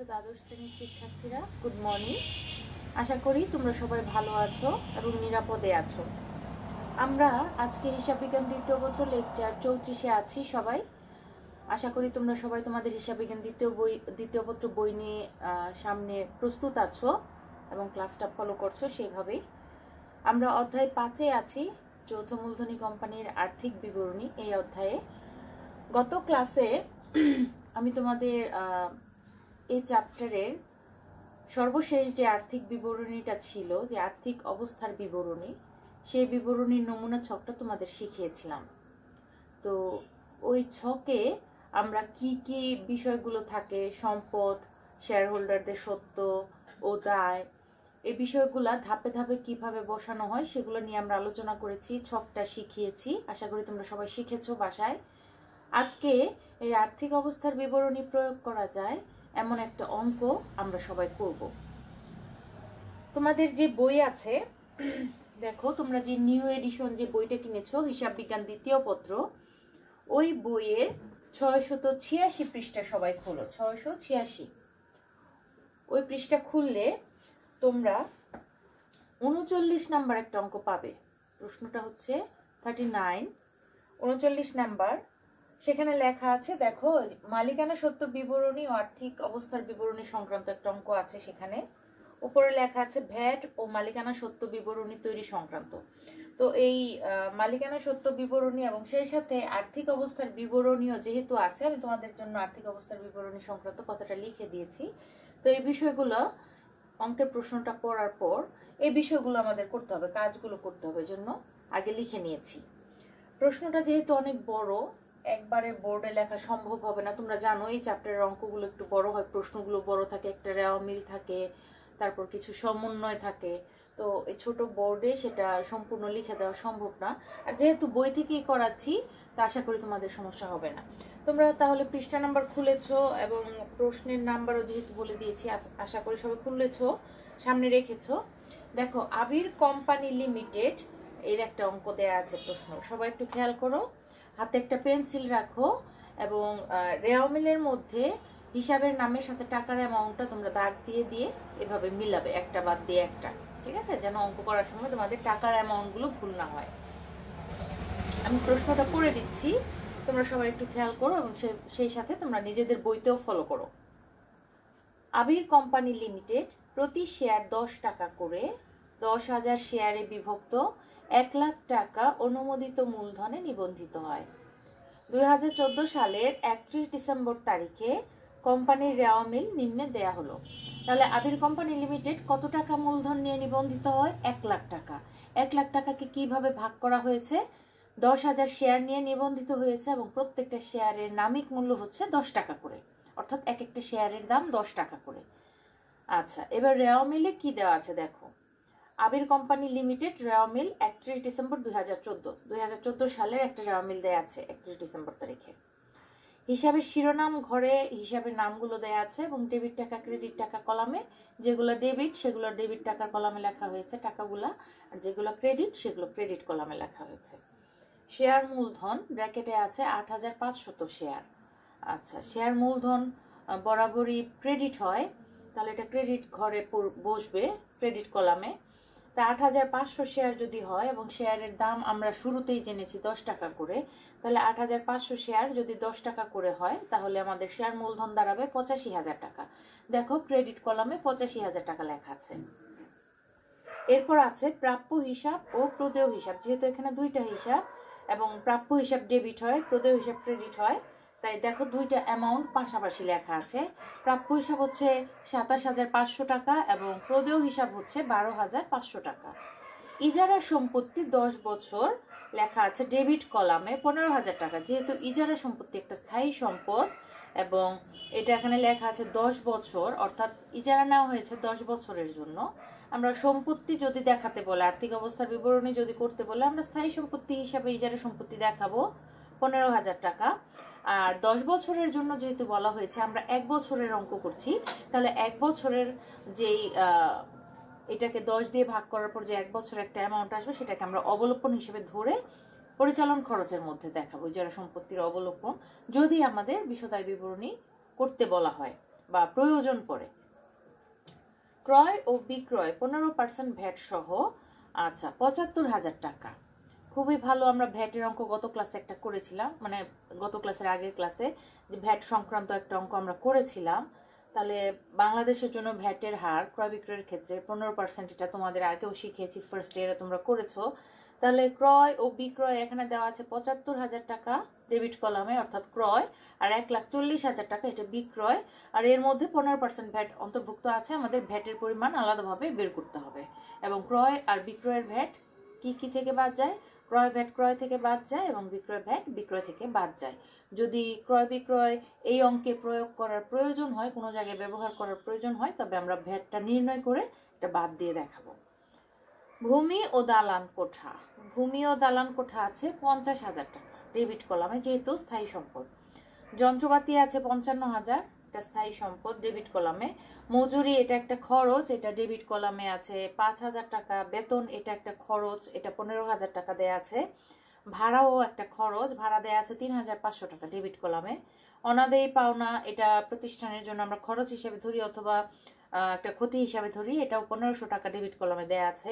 প্রিয় দ্বাদশ শ্রেণীর শিক্ষার্থীরা, গুড মর্নিং। আশা করি তোমরা সবাই ভালো আছো এবং নিরাপদে আছো। আমরা আজকে হিসাব বিজ্ঞান দ্বিতীয় পত্র লেকচার 34-এ আছি সবাই। আশা করি তোমরা সবাই তোমাদের হিসাব বিজ্ঞান দ্বিতীয় পত্র বই নিয়ে সামনে প্রস্তুত আছো এবং ক্লাসটা ফলো করছো সেইভাবেই। আমরা অধ্যায় 5-এ আছি, যৌথ মূলধনী কোম্পানির আর্থিক বিবরণী। এই অধ্যায়ে গত ক্লাসে আমি তোমাদের এই চ্যাপ্টারের সর্বশেষ যে আর্থিক বিবরণীটা ছিল, যে আর্থিক অবস্থার বিবরণী, সেই বিবরণীর নমুনা ছকটা তোমাদের শিখিয়েছিলাম। তো ওই ছকে আমরা কি কি বিষয়গুলো থাকে, সম্পদ, শেয়ার হোল্ডারদের সত্ত্ব ও দায়, এই বিষয়গুলা ধাপে ধাপে কিভাবে বসানো হয় সেগুলো নিয়ে আমরা আলোচনা করেছি, ছকটা শিখিয়েছি। আশা করি তোমরা সবাই শিখেছো বাসায়। আজকে এই আর্থিক অবস্থার বিবরণী প্রয়োগ করা যায় এমন একটা অঙ্ক আমরা সবাই করব। তোমাদের যে বই আছে, দেখো তোমরা যে নিউ এডিশন যে বইটা কিনেছো, হিসাব বিজ্ঞান দ্বিতীয় পত্র, ওই বইয়ের 686 পৃষ্ঠা সবাই খোলো। 686 ওই পৃষ্ঠা খুললে তোমরা 39 নাম্বার একটা অঙ্ক পাবে। প্রশ্নটা হচ্ছে 39, 39 নাম্বার। সেখানে লেখা আছে, দেখো, মালিকানা সত্ত্ব বিবরণী ও আর্থিক অবস্থার বিবরণী সংক্রান্ত একটা অঙ্ক আছে। সেখানে উপরে লেখা আছে ভ্যাট ও মালিকানা সত্ত্ব বিবরণী তৈরি সংক্রান্ত। তো এই মালিকানা সত্ত্ব বিবরণী এবং সেই সাথে আর্থিক অবস্থার বিবরণীও যেহেতু আছে, আমি তোমাদের জন্য আর্থিক অবস্থার বিবরণী সংক্রান্ত কথাটা লিখে দিয়েছি। তো এই বিষয়গুলো অঙ্কের প্রশ্নটা পড়ার পর এই বিষয়গুলো আমাদের করতে হবে, কাজগুলো করতে হবে, জন্য আগে লিখে নিয়েছি। প্রশ্নটা যেহেতু অনেক বড়, একবারে বোর্ডে লেখা সম্ভব হবে না। তোমরা জানো এই চ্যাপ্টারের অঙ্কগুলো একটু বড় হয়, প্রশ্নগুলো বড় থাকে, একটা রেওয়া মিল থাকে, তারপর কিছু সমন্বয় থাকে। তো এই ছোট বোর্ডে সেটা সম্পূর্ণ লিখে দেওয়া সম্ভব না। আর যেহেতু বই থেকেই করাচ্ছি, তা আশা করি তোমাদের সমস্যা হবে না। তোমরা তাহলে পৃষ্ঠা নাম্বার খুলেছো এবং প্রশ্নের নাম্বারও যেহেতু বলে দিয়েছি, আশা করি সবাই খুলেছো, সামনে রেখেছো। দেখো, আবির কোম্পানি লিমিটেড এর একটা অঙ্ক দেয়া আছে প্রশ্ন। সবাই একটু খেয়াল করো, হাতে একটা পেন্সিল রাখো এবং রেওয়া মিলের মধ্যে হিসাবের নামের সাথে টাকার অ্যামাউন্টটা তোমরা দাগ দিয়ে দিয়ে এভাবে মিলাবে, একটা বাদ দিয়ে একটা, ঠিক আছে? যেন অঙ্ক করার সময় তোমাদের টাকার অ্যামাউন্টগুলো ভুল না হয়। আমি প্রশ্নটা পড়ে দিচ্ছি, তোমরা সবাই একটু খেয়াল করো এবং সেই সাথে তোমরা নিজেদের বইতেও ফলো করো। আবির কোম্পানি লিমিটেড প্রতি শেয়ার 10 টাকা করে 10,000 শেয়ারে বিভক্ত 1 লাখ টাকা অনুমোদিত মূলধনে নিবন্ধিত হয়। 2014 সালের 31 ডিসেম্বর তারিখে কোম্পানির রেওয়া মিল নিম্নে দেয়া হলো। তাহলে আবির কোম্পানি লিমিটেড কত টাকা মূলধন নিয়ে নিবন্ধিত হয়? 1 লাখ টাকা। 1 লাখ টাকাকে কিভাবে ভাগ করা হয়েছে? 10,000 শেয়ার নিয়ে নিবন্ধিত হয়েছে এবং প্রত্যেকটা শেয়ারের নামিক মূল্য হচ্ছে 10 টাকা করে, অর্থাৎ এক একটা শেয়ারের দাম 10 টাকা করে। আচ্ছা, এবার রেওয়া মিলে কি দেওয়া আছে দেখো। আবির কোম্পানি লিমিটেড রেওয়া মিল 31 ডিসেম্বর 2014 সালের একটা রেওয়া মিল দেয়া আছে 31 ডিসেম্বর তারিখে। হিসাবের শিরোনাম ঘরে হিসাবের নামগুলো দেয়া আছে এবং ডেবিট টাকা ক্রেডিট টাকা কলামে, যেগুলো ডেবিট সেগুলো ডেবিট টাকার কলামে লেখা হয়েছে টাকাগুলা, আর যেগুলো ক্রেডিট সেগুলো ক্রেডিট কলামে লেখা হয়েছে। শেয়ার মূলধন ব্র্যাকেটে আছে 8,500 শেয়ার। আচ্ছা, শেয়ার মূলধন বরাবরই ক্রেডিট হয়, তাহলে এটা ক্রেডিট ঘরে বসবে, ক্রেডিট কলামে। তা 8,500 শেয়ার যদি হয় এবং শেয়ারের দাম আমরা শুরুতেই জেনেছি 10 টাকা করে, তাহলে 8,500 শেয়ার যদি 10 টাকা করে হয়, তাহলে আমাদের শেয়ার মূলধন দাঁড়াবে 85,000 টাকা। দেখো, ক্রেডিট কলামে 85,000 টাকা লেখা আছে। এরপর আছে প্রাপ্য হিসাব ও প্রদেয় হিসাব। যেহেতু এখানে দুইটা হিসাব এবং প্রাপ্য হিসাব ডেবিট হয়, প্রদেয় হিসাব ক্রেডিট হয়, তাই দেখো দুইটা অ্যামাউন্ট পাশাপাশি লেখা আছে। প্রাপ্য হিসাব হচ্ছে 27,500 টাকা এবং প্রদেয় হিসাব হচ্ছে 12,500 টাকা। ইজারা সম্পত্তি 10 বছর লেখা আছে ডেবিট কলামে 15,000 টাকা। যেহেতু ইজারা সম্পত্তি একটা স্থায়ী সম্পদ এবং এটা এখানে লেখা আছে 10 বছর, অর্থাৎ ইজারা নেওয়া হয়েছে 10 বছরের জন্য। আমরা সম্পত্তি যদি দেখাতে বলে, আর্থিক অবস্থার বিবরণী যদি করতে বলে, আমরা স্থায়ী সম্পত্তি হিসাবে ইজারা সম্পত্তি দেখাবো 15,000 টাকা। আর 10 বছরের জন্য যেহেতু বলা হয়েছে, আমরা 1 বছরের অঙ্ক করছি, তাহলে 1 বছরের যেই এটাকে 10 দিয়ে ভাগ করার পর যে 1 বছর একটা অ্যামাউন্ট আসবে, সেটাকে আমরা অবলোপন হিসেবে ধরে পরিচালন খরচের মধ্যে দেখাবো, ইজারা সম্পত্তির অবলোপন, যদি আমাদের বিশদায় বিবরণী করতে বলা হয়। বা প্রয়োজন পড়ে। ক্রয় ও বিক্রয় 15% ভ্যাট সহ, আচ্ছা 75,000 টাকা। খুবই ভালো। আমরা ভ্যাটের অঙ্ক গত ক্লাসে একটা করেছিলাম, মানে গত ক্লাসের আগের ক্লাসে যে ভ্যাট সংক্রান্ত একটা অঙ্ক আমরা করেছিলাম। তাহলে বাংলাদেশের জন্য ভ্যাটের হার ক্রয় বিক্রয়ের ক্ষেত্রে 15%, এটা তোমাদের আগেও শিখিয়েছি, ফার্স্ট ইয়ারে তোমরা করেছো। তাহলে ক্রয় ও বিক্রয় এখানে দেওয়া আছে 75,000 টাকা ডেবিট কলামে, অর্থাৎ ক্রয়, আর 1,40,000 টাকা এটা বিক্রয়। আর এর মধ্যে 15% ভ্যাট অন্তর্ভুক্ত আছে। আমাদের ভ্যাটের পরিমাণ আলাদাভাবে বের করতে হবে। এবং ক্রয় আর বিক্রয়ের ভ্যাট কি কি থেকে বাদ যায়? ক্রয় ভ্যাট ক্রয় থেকে বাদ যায় এবং বিক্রয় ভ্যাট বিক্রয় থেকে বাদ যায়। যদি ক্রয় বিক্রয় এই অঙ্কে প্রয়োগ করার প্রয়োজন হয়, কোনো জায়গায় ব্যবহার করার প্রয়োজন হয়, তবে আমরা ভ্যাটটা নির্ণয় করে এটা বাদ দিয়ে দেখাবো। ভূমি ও দালান কোঠা, ভূমি ও দালান কোঠা আছে 50,000 টাকা ডেবিট কলামে, যেহেতু স্থায়ী সম্পদ। যন্ত্রপাতি আছে 55,000, এটা স্থায়ী সম্পদ ডেবিট কলামে। মজুরি এটা একটা খরচ, এটা ডেবিট কলামে আছে 5,000 টাকা। বেতন এটা একটা খরচ, এটা 15,000 টাকা দেয়া আছে। ভাড়াও একটা খরচ, ভাড়া দেয়া আছে 3,500 টাকা ডেবিট কলামে। অনাদায়ী পাওনা এটা প্রতিষ্ঠানের জন্য আমরা খরচ হিসেবে ধরি অথবা একটা ক্ষতি হিসাবে ধরি, এটাও 1500 টাকা ডেবিট কলামে দেয়া আছে।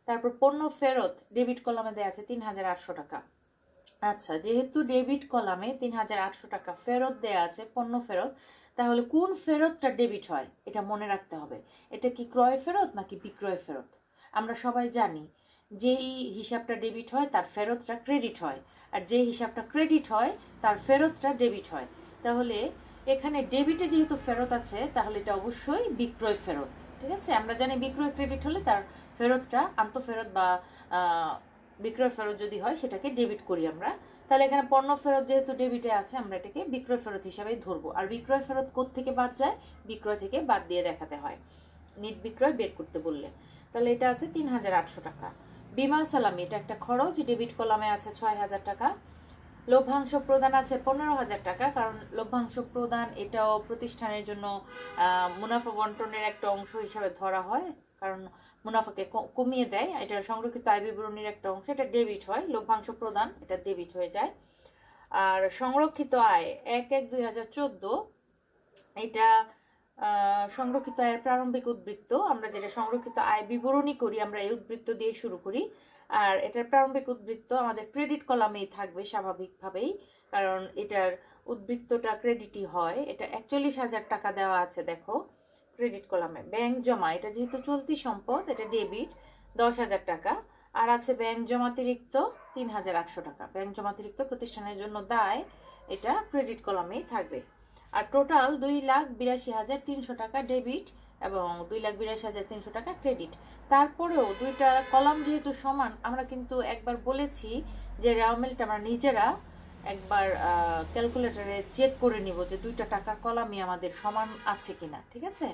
তারপর পণ্য ফেরত ডেবিট কলামে দেয়া আছে 3,800 টাকা। আচ্ছা, যেহেতু ডেবিট কলামে 3,800 টাকা ফেরত দেয়া আছে, পণ্য ফেরত, তাহলে কোন ফেরতটা ডেবিট হয় এটা মনে রাখতে হবে। এটা কি ক্রয় ফেরত নাকি বিক্রয় ফেরত? আমরা সবাই জানি যেই হিসাবটা ডেবিট হয় তার ফেরতটা ক্রেডিট হয়, আর যে হিসাবটা ক্রেডিট হয় তার ফেরতটা ডেবিট হয়। তাহলে এখানে ডেবিটে যেহেতু ফেরত আছে, তাহলে এটা অবশ্যই বিক্রয় ফেরত। ঠিক আছে, আমরা জানি বিক্রয় ক্রেডিট হলে তার ফেরতটা আন্তঃফেরত বা বিক্রয় ফেরত যদি হয় সেটাকে ডেবিট করি আমরা। তাহলে এখানে পণ্য ফেরত যেহেতু ডেবিটে আছে, আমরা এটাকে বিক্রয় ফেরত হিসাবে ধরবো। আর বিক্রয় ফেরত কোত্থেকে বাদ যায়? বিক্রয় থেকে বাদ দিয়ে দেখাতে হয় নিট বিক্রয় বের করতে বললে। তাহলে এটা আছে 3,800 টাকা। বিমা সালামি এটা একটা খরচ, ডেবিট কলামে আছে 6,000 টাকা। লভ্যাংশ প্রদান আছে 15,000 টাকা, কারণ লভ্যাংশ প্রদান এটাও প্রতিষ্ঠানের জন্য মুনাফা বন্টনের একটা অংশ হিসাবে ধরা হয়, কারণ মুনাফাকে কমিয়ে দেয়। এটা সংরক্ষিত আয় বিবরণীর একটা অংশ, এটা ডেবিট হয়। লভ্যাংশ প্রদান এটা ডেবিট হয়ে যায়। আর সংরক্ষিত আয় 1/1/2014, এটা সংরক্ষিত আয়ের প্রারম্ভিক উদ্বৃত্ত। আমরা যেটা সংরক্ষিত আয় বিবরণী করি, আমরা এই উদ্বৃত্ত দিয়ে শুরু করি। আর এটার প্রারম্ভিক উদ্বৃত্ত আমাদের ক্রেডিট কলামেই থাকবে স্বাভাবিকভাবেই, কারণ এটার উদ্বৃত্তটা ক্রেডিটই হয়। এটা 41,000 টাকা দেওয়া আছে দেখো ক্রেডিট কলামে। ব্যাংক জমা এটা যেহেতু চলতি সম্পদ, এটা ডেবিট 10,000 টাকা। আর আছে ব্যাংক জমাতিরিক্ত 3,800 টাকা। ব্যাংক জমাতিরিক্ত প্রতিষ্ঠানের জন্য দায়, এটা ক্রেডিট কলামেই থাকবে। আর টোটাল 2,82,300 টাকা ডেবিট এবং 2,82,300 টাকা ক্রেডিট। তারপরেও দুইটা কলাম যেহেতু সমান, আমরা কিন্তু একবার বলেছি যে রেওয়ামিলটা আমরা নিজেরা একবার ক্যালকুলেটরে চেক করে নিব যে দুইটা টাকার কলামই আমাদের সমান আছে কিনা। ঠিক আছে,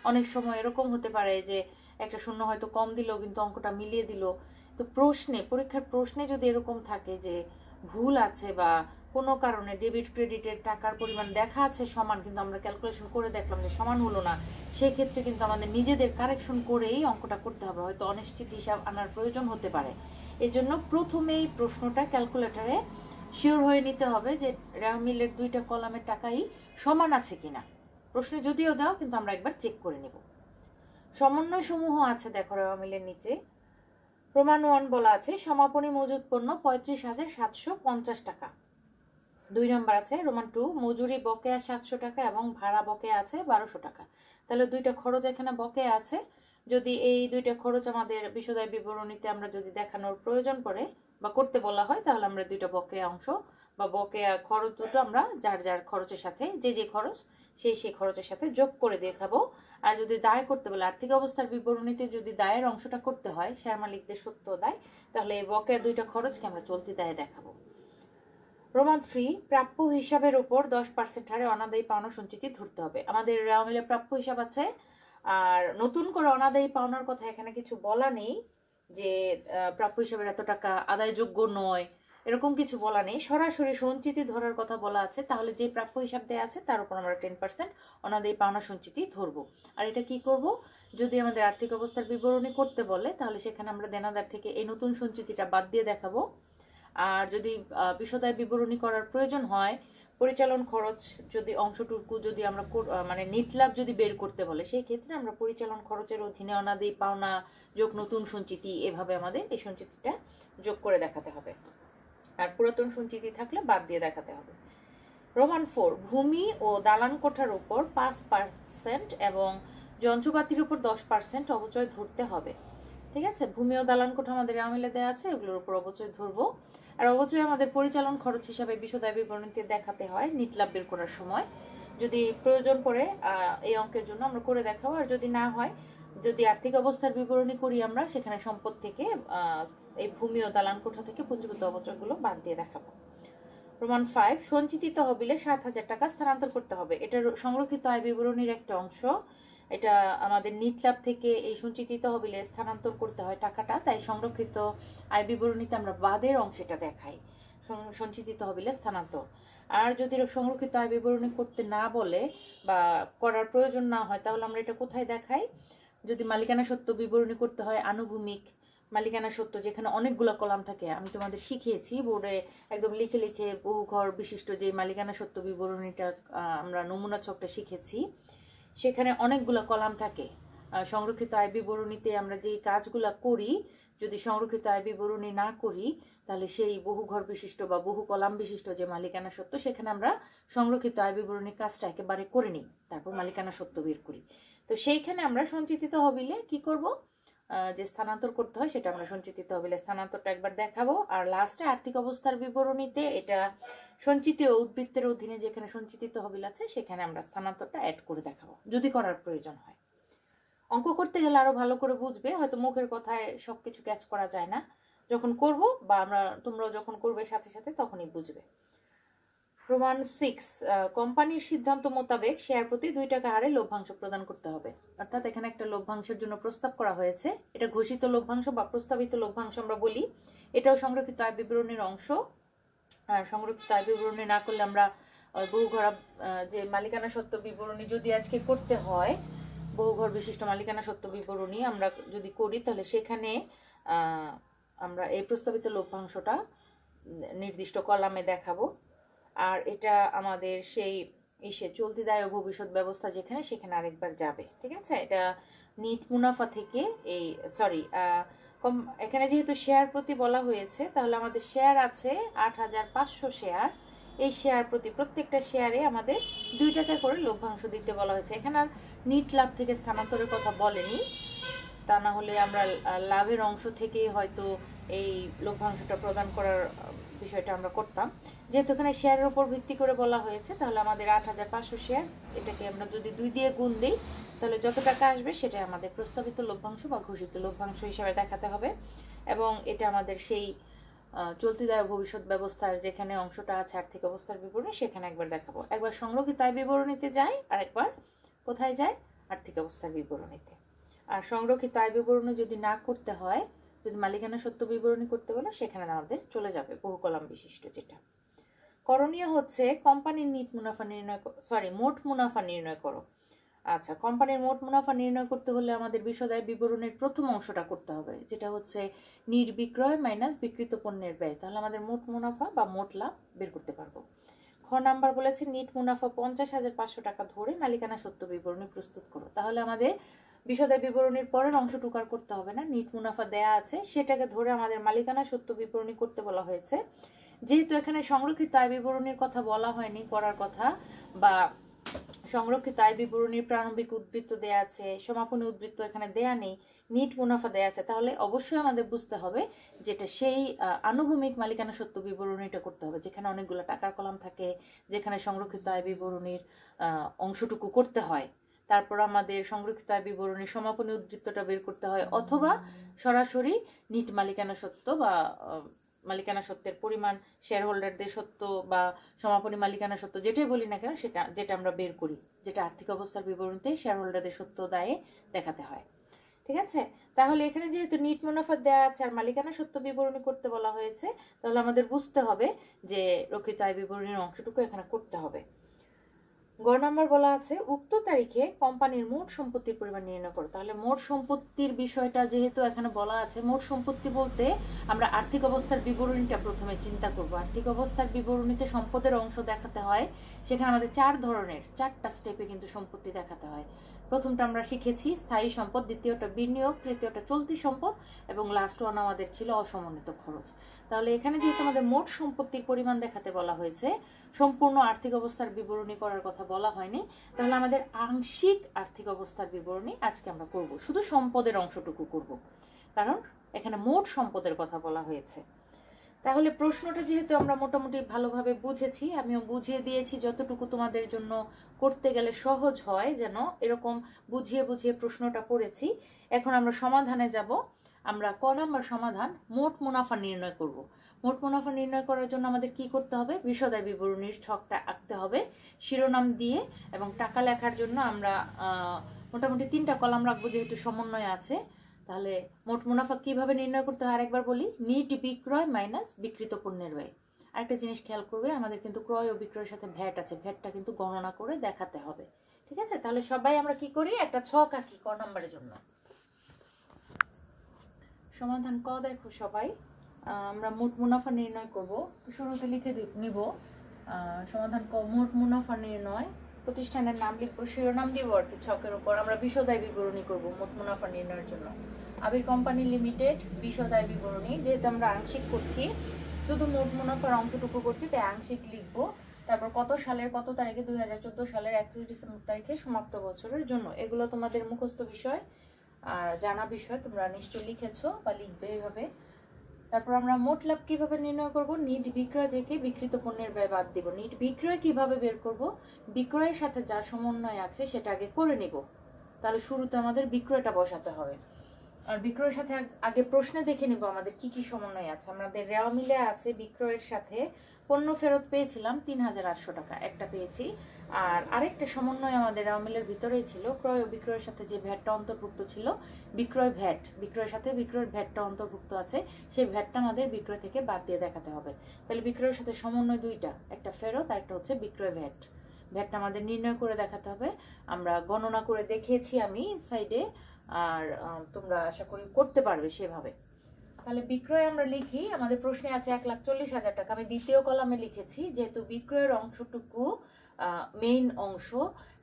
অনেক সময় এরকম হতে পারে যে একটা শূন্য হয়তো কম দিল কিন্তু অঙ্কটা মিলিয়ে দিল। তো পরীক্ষার প্রশ্নে যদি এরকম থাকে যে ভুল আছে বা কোনো কারণে ডেবিট ক্রেডিটের টাকার পরিমাণ দেখা আছে সমান, কিন্তু আমরা ক্যালকুলেশন করে দেখলাম যে সমান হলো না, সেই ক্ষেত্রে কিন্তু আমাদের নিজেদের কারেকশন করেই অঙ্কটা করতে হবে। হয়তো অনিশ্চিত হিসাব আনার প্রয়োজন হতে পারে। এই জন্য প্রথমেই প্রশ্নটা ক্যালকুলেটরে শিওর হয়ে নিতে হবে যে রেওয়ামিলের দুইটা কলামের টাকাই সমান আছে কিনা। প্রশ্নে যদিও দাও, কিন্তু আমরা একবার চেক করে নেব। সমন্বয় সমূহ আছে দেখো রেওয়ামিলের নিচে। প্রমাণ 1 বলা আছে সমাপনী মজুদ পণ্য 35,750 টাকা। 2 নম্বর আছে রোমান 2 মজুরি বকেয়া 700 টাকা এবং ভাড়া বকেয়া আছে 1200 টাকা। তাহলে দুইটা খরচ এখানে বকেয়া আছে। যদি এই দুইটা খরচ আমাদের বিশদায় বিবরণীতে আমরা যদি দেখানোর প্রয়োজন পড়ে বা করতে বলা হয়, তাহলে আমরা দুইটা বকেয়া অংশ বা বকেয়া খরচ দুটো আমরা যার যার খরচের সাথে যে খরচ সেই খরচের সাথে যোগ করে দেখাবো। আর যদি দায় করতে বলে আর্থিক অবস্থার বিবরণীতে যদি দায়ের অংশটা করতে হয় শেয়ার মালিকদের সত্য দায়, তাহলে এই বকেয়া দুইটা খরচকে আমরা চলতি দায়ে দেখাবো। রোমান 3 প্রাপ্য হিসাবের উপর 10% হারে অনাদায়ী পাওনা সঞ্চিতি ধরতে হবে। আমাদের রেওয়ামিলে প্রাপ্য হিসাব আছে, আর নতুন করে অনাদায়ী পাওনার কথা এখানে কিছু বলা নেই যে প্রাপ্য হিসাবের এত টাকা আদায়যোগ্য নয়, এরকম কিছু বলা নেই। সরাসরি সঞ্চিতি ধরার কথা বলা আছে। তাহলে যে প্রাপ্য হিসাব দেওয়া আছে তার উপর আমরা 10% অনাদায়ী পাওনা সঞ্চিতি ধরবো। আর এটা কি করব, যদি আমাদের আর্থিক অবস্থার বিবরণী করতে বলে তাহলে সেখানে আমরা দেনাদার থেকে এই নতুন সঞ্চিতিটা বাদ দিয়ে দেখাবো। আর যদি বিশদায় বিবরণী করার প্রয়োজন হয় পরিচালন খরচ যদি অংশটুকু যদি আমরা মানে নিট লাভ যদি বের করতে বলে, সেই ক্ষেত্রে আমরা পরিচালন খরচের অধীনে অনাদি পাওনা যোগ নতুন সঞ্চিতি, এভাবে আমাদের এই সঞ্চিতিটা যোগ করে দেখাতে হবে। আর পুরাতন সঞ্চিতি থাকলে বাদ দিয়ে দেখাতে হবে। রোমান 4, ভূমি ও দালান কোঠার উপর 5% এবং যন্ত্রপাতির উপর 10% অবচয় ধরতে হবে। ঠিক আছে, ভূমি ও দালান কোঠা আমাদের আমিলে দেওয়া আছে, ওগুলোর উপর অবচয় ধরবো। আর অবচয় আমাদের পরিচালন খরচ হিসাবে বিশদায় বিবরণীতে দেখাতে হয় নিট লাভ বের করার সময়। যদি প্রয়োজন পড়ে এই অঙ্কের জন্য আমরা করে দেখাবো, আর যদি না হয়, যদি আর্থিক অবস্থার বিবরণী করি আমরা, সেখানে সম্পদ থেকে এই ভূমি ও দালান কোঠা থেকে পুঞ্জীভূত অবচয়গুলো বাদ দিয়ে দেখাবো। প্রমাণ 5, সঞ্চিত তহবিলে 7,000 টাকা স্থানান্তর করতে হবে। এটা সংরক্ষিত আয় বিবরণীর একটা অংশ। এটা আমাদের নিট লাভ থেকে এই সঞ্চিত তহবিলে স্থানান্তর করতে হয় টাকাটা, তাই সংরক্ষিত আয় বিবরণীতে আমরা বাদের অংশটা দেখাই, সঞ্চিত তহবিলে স্থানান্তর। আর যদি সংরক্ষিত আয় বিবরণী করতে না বলে বা করার প্রয়োজন না হয়, তাহলে আমরা এটা কোথায় দেখাই? যদি মালিকানা সত্ত্ব বিবরণী করতে হয় আনুভূমিক মালিকানা সত্ত্ব, যেখানে অনেকগুলো কলাম থাকে, আমি তোমাদের শিখিয়েছি বোর্ডে একদম লিখে লিখে বহু ঘর বিশিষ্ট যে মালিকানা সত্ত্ব বিবরণীটা আমরা নমুনা ছকটা শিখেছি, সেখানে অনেকগুলো কলাম থাকে। সংরক্ষিত আয় বিবরণীতে আমরা যেই কাজগুলা করি, যদি সংরক্ষিত আয় বিবরণী না করি, তাহলে সেই বহু ঘর বিশিষ্ট বা বহু কলাম বিশিষ্ট যে মালিকানা সত্ত্ব, সেখানে আমরা সংরক্ষিত আয় বিবরণীর কাজটা একেবারে করে নিই, তারপর মালিকানা সত্ত্ব বের করি। তো সেইখানে আমরা সঞ্চিত তহবিলে কি করব, যে স্থানান্তর করতে হয় সেটা আমরা সঞ্চিত তহবিলে স্থানান্তরটা একবার দেখাবো। আর লাস্টে আর্থিক অবস্থার বিবরণীতে এটা সঞ্চিত উদ্বৃত্তের অধীনে যেখানে সঞ্চিত তহবিল আছে, সেখানে আমরা স্থানান্তরটা অ্যাড করে দেখাবো যদি করার প্রয়োজন হয়। অঙ্ক করতে গেলে আরো ভালো করে বুঝবে, হয়তো মুখের কথায় সবকিছু ক্যাচ করা যায় না, যখন করব বা তোমরাও যখন করবে সাথে সাথে তখনই বুঝবে। প্রমাণ 6, কোম্পানির সিদ্ধান্ত মোতাবেক শেয়ার প্রতি 2 টাকা হারে লভ্যাংশ প্রদান করতে হবে। অর্থাৎ এখানে একটা লভ্যাংশের জন্য প্রস্তাব করা হয়েছে। এটা ঘোষিত লভ্যাংশ বা প্রস্তাবিত লভ্যাংশ আমরা বলি। এটাও সংরক্ষিত আয় বিবরণীর অংশ। আর সংরক্ষিত আয় বিবরণী না করলে আমরা বহু ঘর যে মালিকানা সত্ত্ব বিবরণী যদি আজকে করতে হয়, বহু ঘর বিশিষ্ট মালিকানা সত্ত্ব বিবরণী আমরা যদি করি, তাহলে সেখানে আমরা এই প্রস্তাবিত লভ্যাংশটা নির্দিষ্ট কলামে দেখাবো। আর এটা আমাদের সেই চলতি দায় ও ভবিষ্যৎ ব্যবস্থা যেখানে, সেখানে আরেকবার যাবে। ঠিক আছে, এটা নিট মুনাফা থেকে এই এখানে যেহেতু শেয়ার প্রতি বলা হয়েছে, তাহলে আমাদের শেয়ার আছে 8,500 শেয়ার। এই শেয়ার প্রতি প্রত্যেকটা শেয়ারে আমাদের 2 টাকা করে লভ্যাংশ দিতে বলা হয়েছে। এখানে আর নিট লাভ থেকে স্থানান্তরের কথা বলেনি, তা না হলে আমরা লাভের অংশ থেকেই হয়তো এই লভ্যাংশটা প্রদান করার বিষয়টা আমরা করতাম। যেহেতু এখানে শেয়ারের উপর ভিত্তি করে বলা হয়েছে, তাহলে আমাদের 8,500 শেয়ার, এটাকে আমরা যদি 2 দিয়ে গুণ দিই, তাহলে যত টাকা আসবে সেটা আমাদের প্রস্তাবিত লভ্যাংশ বা ঘোষিত লভ্যাংশ হিসাবে দেখাতে হবে। এবং এটা আমাদের সেই চলতি দায় ভবিষ্যৎ ব্যবস্থার যেখানে অংশটা আছে আর্থিক অবস্থার বিবরণী, সেখানে একবার দেখাবো। একবার সংরক্ষিত আয় বিবরণীতে যাই, আর একবার কোথায় যায়? আর্থিক অবস্থার বিবরণীতে। আর সংরক্ষিত আয় বিবরণী যদি না করতে হয়, যদি মালিকানা সত্ত্ব বিবরণী করতে বলো, সেখানে আমাদের চলে যাবে বহু কলাম বিশিষ্ট। যেটা করণীয় হচ্ছে কোম্পানির মোট মুনাফা নির্ণয় করো। আচ্ছা, কোম্পানির মোট মুনাফা নির্ণয় করতে হলে আমাদের বিশদায় বিবরণের প্রথম অংশটা করতে হবে, যেটা হচ্ছে নির্বিক্রয় মাইনাস বিক্রিত পণ্যের ব্যয়। তাহলে আমাদের মোট মুনাফা বা মোট লাভ বের করতে পারবো। খ নাম্বার বলেছে নিট মুনাফা 50,500 টাকা ধরে মালিকানা সত্ত্ব বিবরণী প্রস্তুত করো। তাহলে আমাদের বিশদায় বিবরণীর পরের অংশটুকু আর করতে হবে না, নিট মুনাফা দেয়া আছে, সেটাকে ধরে আমাদের মালিকানা সত্ত্ব বিবরণী করতে বলা হয়েছে। যেহেতু এখানে সংরক্ষিত আয় বিবরণীর কথা বলা হয়নি করার কথা, বা সংরক্ষিত আয় বিবরণীর প্রারম্ভিক উদ্বৃত্ত দেয়া আছে, সমাপনী উদ্বৃত্ত এখানে দেয়া নেই, নিট মুনাফা দেয়া আছে, তাহলে অবশ্যই আমাদের বুঝতে হবে যেটা সেই আনুভূমিক মালিকানা সত্ত্ব বিবরণীটা করতে হবে, যেখানে অনেকগুলো টাকার কলাম থাকে, যেখানে সংরক্ষিত আয় বিবরণীর অংশটুকু করতে হয়। তারপর আমাদের সংরক্ষিত আয় বিবরণীর সমাপনী উদ্বৃত্তটা বের করতে হয়, অথবা সরাসরি নিট মালিকানা সত্ত্ব বা মালিকানা সত্ত্বের পরিমাণ, শেয়ার হোল্ডারদের সত্ত্ব বা সমাপনী মালিকানা সত্ত্ব, যেটাই বলি না কেন, যেটা আমরা বের করি, যেটা আর্থিক অবস্থার বিবরণীতে শেয়ার হোল্ডারদের সত্ত্ব দায়ে দেখাতে হয়। ঠিক আছে, তাহলে এখানে যেহেতু নিট মুনাফা দেওয়া আছে আর মালিকানা সত্ত্ব বিবরণী করতে বলা হয়েছে, তাহলে আমাদের বুঝতে হবে যে রক্ষিত আয় বিবরণীর অংশটুকু এখানে করতে হবে। গ নাম্বার বলা আছে উক্ত তারিখে কোম্পানির মোট সম্পত্তির পরিমাণ নির্ণয় করো। তাহলে মোট সম্পত্তির বিষয়টা যেহেতু এখানে বলা আছে, মোট সম্পত্তি বলতে আমরা আর্থিক অবস্থার বিবরণীটা প্রথমে চিন্তা করব। আর্থিক অবস্থার বিবরণীতে সম্পদের অংশ দেখাতে হয়, সেখানে আমাদের 4 ধরনের 4টা স্টেপে কিন্তু সম্পত্তি দেখাতে হয়। প্রথমটা আমরা শিখেছি স্থায়ী সম্পদ, দ্বিতীয়টা বিনিয়োগ, তৃতীয়টা চলতি সম্পদ এবং লাস্ট ওয়ান আমাদের ছিল অসমন্বিত খরচ। তাহলে এখানে যেহেতু আমাদের মোট সম্পত্তির পরিমাণ দেখাতে বলা হয়েছে, সম্পূর্ণ আর্থিক অবস্থার বিবরণী করার কথা বলা হয়নি, তাহলে আমাদের আংশিক আর্থিক অবস্থার বিবরণী আজকে আমরা করব, শুধু সম্পদের অংশটুকু করব, কারণ এখানে মোট সম্পদের কথা বলা হয়েছে। তাহলে প্রশ্নটা যেহেতু আমরা মোটামুটি ভালোভাবে বুঝেছি, আমিও বুঝিয়ে দিয়েছি যতটুকু তোমাদের জন্য করতে গেলে সহজ হয়, যেন এরকম বুঝিয়ে বুঝিয়ে প্রশ্নটা পড়েছি। এখন আমরা সমাধানে যাব। আমরা ক নাম্বার সমাধান, মোট মুনাফা নির্ণয় করব। মোট মুনাফা নির্ণয় করার জন্য আমাদের কি করতে হবে? বিশদায় বিবরণীর ছকটা আঁকতে হবে শিরোনাম দিয়ে, এবং টাকা লেখার জন্য আমরা মোটামুটি 3টা কলাম রাখবো যেহেতু সমন্বয় আছে। তাহলে মোট মুনাফা কিভাবে নির্ণয় করতে হয় আরেকবার বলি, নিট বিক্রয় মাইনাস বিক্রিত পণ্যের ব্যয়। আরেকটা জিনিস খেয়াল করবে, আমাদের কিন্তু ক্রয় ও বিক্রয়ের সাথে ভ্যাট আছে, ভ্যাটটা কিন্তু গণনা করে দেখাতে হবে। ঠিক আছে, তাহলে সবাই আমরা কি করি, একটা ছক আঁকি ক নাম্বারের জন্য। সমাধান ক দেখো সবাই, আমরা মোট মুনাফা নির্ণয় করব। শুরুতে লিখে নিব সমাধান ক, মোট মুনাফা নির্ণয়। প্রতিষ্ঠানের নাম লিখবো, শিরোনাম দিব আর কি ছকের উপর। আমরা বিশদায় বিবরণী করব মোট মুনাফা নির্ণয়ের জন্য। আবির কোম্পানি লিমিটেড বিশদায় বিবরণী, যেহেতু আমরা আংশিক করছি, শুধু মোট মুনাফার অংশটুকু করছি, তাই আংশিক লিখবো। তারপর কত সালের কত তারিখে, 2014 সালের 31 ডিসেম্বর তারিখে সমাপ্ত বছরের জন্য। এগুলো তোমাদের মুখস্থ বিষয় আর জানা বিষয়, তোমরা নিশ্চয়ই লিখেছো বা লিখবে এইভাবে। তারপর আমরা মোট লাভ কিভাবে নির্ণয় করব, নিট বিক্রয় থেকে বিক্রিত পণ্যের ব্যয় বাদ দিব। নিট বিক্রয় কিভাবে বের করব, বিক্রয়ের সাথে যা সমন্বয় আছে সেটা আগে করে নিব। তাহলে শুরুতে আমাদের বিক্রয়টা বসাতে হবে, আর বিক্রয়ের সাথে আগে প্রশ্নে দেখে নিব আমাদের কি কি সমন্বয় আছে। আমাদের রেওয়া মিলে আছে বিক্রয়ের সাথে পণ্য ফেরত পেয়েছিলাম 3800 টাকা, একটা পেয়েছি। আর আরেকটা সমন্বয় আমাদের রেওয়া মিলের ভিতরেই ছিল, ক্রয় ও বিক্রয়ের সাথে যে ভ্যাটটা অন্তর্ভুক্ত ছিল, বিক্রয় ভ্যাট, বিক্রয়ের সাথে বিক্রয়ের ভ্যাটটা অন্তর্ভুক্ত আছে, সেই ভ্যাটটা আমাদের বিক্রয় থেকে বাদ দিয়ে দেখাতে হবে। তাহলে বিক্রয়ের সাথে সমন্বয় দুইটা, একটা ফেরত আর একটা হচ্ছে বিক্রয় ভ্যাট। ভ্যাটটা আমাদের নির্ণয় করে দেখাতে হবে। আমরা গণনা করে দেখিয়েছি আমি সাইডে, আর তোমরা আশা করি করতে পারবে সেভাবে। তাহলে বিক্রয় আমরা লিখি, আমাদের প্রশ্নে আছে 1,40,000 টাকা। আমি দ্বিতীয় কলামে লিখেছি, যেহেতু বিক্রয়ের অংশটুকু মেইন অংশ,